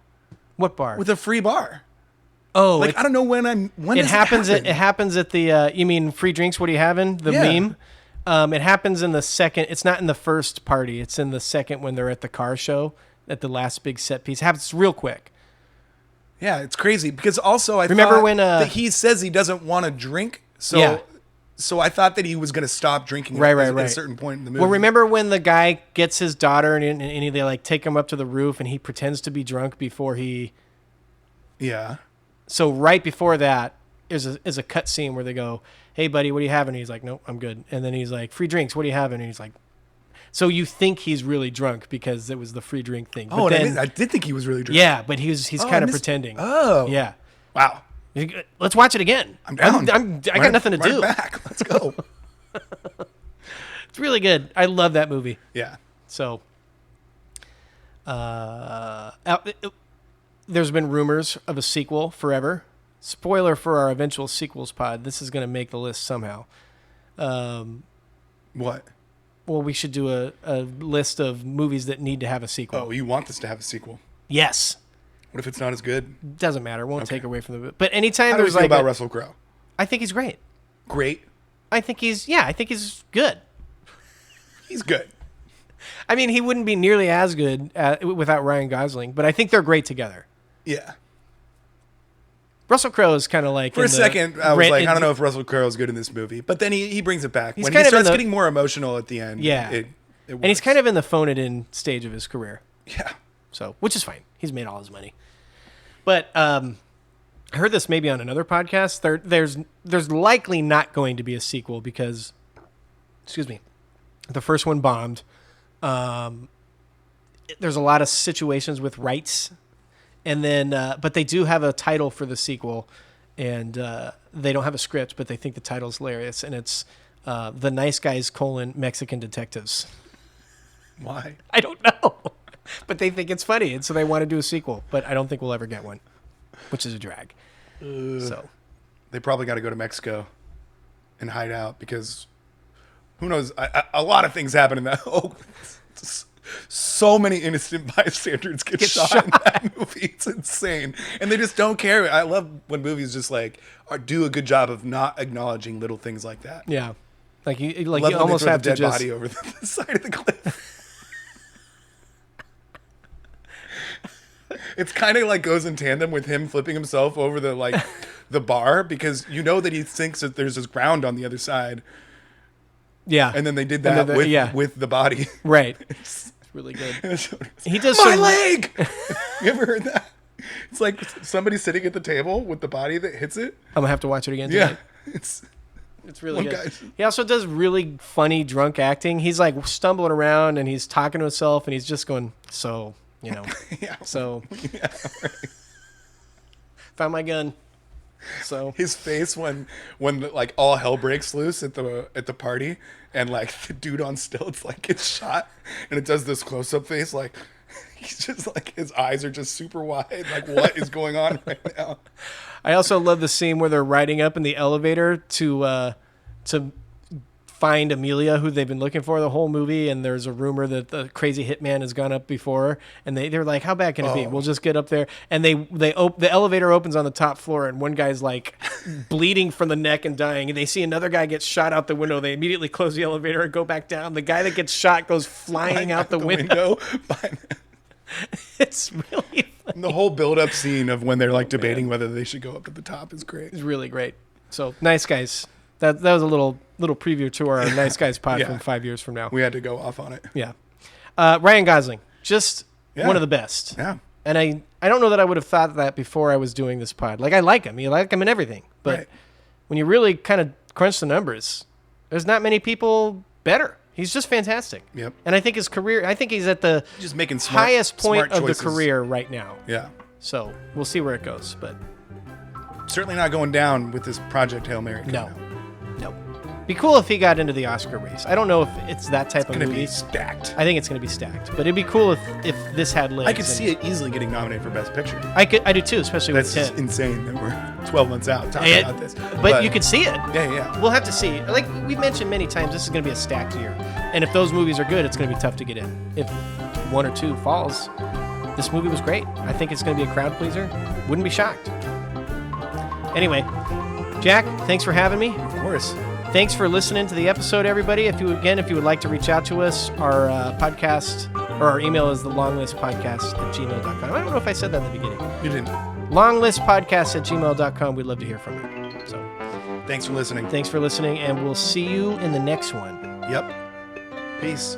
What bar? with a free bar. oh, Like, I don't know when it does happens. happen? It happens at the. You mean free drinks? What are you having? The Yeah. meme. It happens in the second. It's not in the first party. It's in the second when they're at the car show. At the last big set piece, it happens real quick. Yeah, it's crazy because also I Remember thought when, that he says he doesn't want to drink, so Yeah. so I thought that he was going to stop drinking Right. at a certain point in the movie. Well, remember when the guy gets his daughter they like take him up to the roof and he pretends to be drunk before he. Yeah. So right before that is a cut scene where they go, "Hey buddy, what are you having?" And he's like, "Nope, I'm good." And then he's like, "Free drinks, what are you having?" And he's like, so you think he's really drunk because it was the free drink thing. Oh, but and then, I did think he was really drunk. yeah, but he's Oh, kind I of missed- pretending. Oh. Yeah. Wow. Let's watch it again. I'm down. I got nothing to Run it do. back. Let's go. It's really good. I love that movie. Yeah. So, there's been rumors of a sequel forever. Spoiler for our eventual sequels pod. This is going to make the list somehow. What? Well, we should do a list of movies that need to have a sequel. Oh, you want this to have a sequel? Yes. What if it's not as good? Doesn't matter. Won't take away from the. But anytime How do you there's feel like, about Russell Crowe? I think he's great. Great. I think he's good. He's good. I mean, he wouldn't be nearly as good without Ryan Gosling, but I think they're great together. Yeah. Russell Crowe is kind of like For a second, I was like, I don't know if Russell Crowe is good in this movie, but then he brings it back He's when kind he of in starts the- getting more emotional at the end. Yeah. it and he's kind of in the phone it in stage of his career, yeah. so which is fine. He's made all his money. But I heard this maybe on another podcast. There's likely not going to be a sequel because, excuse me, the first one bombed. There's a lot of situations with rights. And then, but they do have a title for the sequel, and they don't have a script, but they think the title's hilarious, and it's The Nice Guys: Mexican Detectives. Why? I don't know, but they think it's funny, and so they want to do a sequel, but I don't think we'll ever get one, which is a drag. So They probably got to go to Mexico and hide out because who knows? A lot of things happen in that. Oh, so many innocent bystanders get shot in that movie. It's insane, and they just don't care. I love when movies just do a good job of not acknowledging little things like that. yeah, like you I love when almost they throw have the to dead just. body over the side of the cliff. It's kind of like goes in tandem with him flipping himself over the bar because you know that he thinks that there's this ground on the other side, Yeah, and then they did And that then with the body. right. It's really good. He does My some- leg. You ever heard that? It's like somebody sitting at the table with the body that hits it. I'm gonna have to watch it again. Yeah, Tonight. It's really One good. guy- He also does really funny drunk acting. He's like stumbling around and he's talking to himself and he's just going, so, yeah. so Yeah, right. found my gun. So His face when like all hell breaks loose at the party and like the dude on stilts like gets shot and it does this close up face like he's just like his eyes are just super wide like what is going on right now? I also love the scene where they're riding up in the elevator to find Amelia, who they've been looking for the whole movie, and there's a rumor that the crazy hitman has gone up before, and they're like, how bad can it be? We'll just get up there, and the elevator opens on the top floor, and one guy's like bleeding from the neck and dying, and they see another guy get shot out the window. They immediately close the elevator and go back down. The guy that gets shot goes flying out the window. It's really funny. The whole build up scene of when they're like debating whether they should go up to the top is great. It's really great. So Nice Guys. that was a little preview to our Nice Guys pod Yeah. from 5 years from now. We had to go off on it. Yeah. Ryan Gosling, just one of the best. Yeah. And I don't know that I would have thought that before I was doing this pod. Like, I like him. You like him in everything. But Right. when you really kind of crunch the numbers, there's not many people better. He's just fantastic. Yep. And I think his career, I think he's at the Just making highest point smart of choices. the career right now. Yeah. So we'll see where it goes. But Certainly not going down with this Project Hail Mary. no. coming out. Be cool if he got into the Oscar race. I don't know if it's that type of Gonna movie. be stacked. I think it's going to be stacked. But it'd be cool if this had legs. I could see it easily getting nominated for Best Picture. I do too, especially That's with just 10. insane that we're 12 months out talking about this. But you could see it. Yeah. We'll have to see. Like we've mentioned many times, this is going to be a stacked year. And if those movies are good, it's going to be tough to get in. If one or two falls, this movie was great. I think it's going to be a crowd pleaser. Wouldn't be shocked. Anyway, Jack, thanks for having me. Of course. Thanks for listening to the episode, everybody. If you would like to reach out to us, our podcast or our email is thelonglistpodcast@gmail.com. I don't know if I said that in the beginning. You didn't. Longlistpodcast@gmail.com. We'd love to hear from you. So Thanks for listening. thanks for listening, and we'll see you in the next one. Yep. Peace.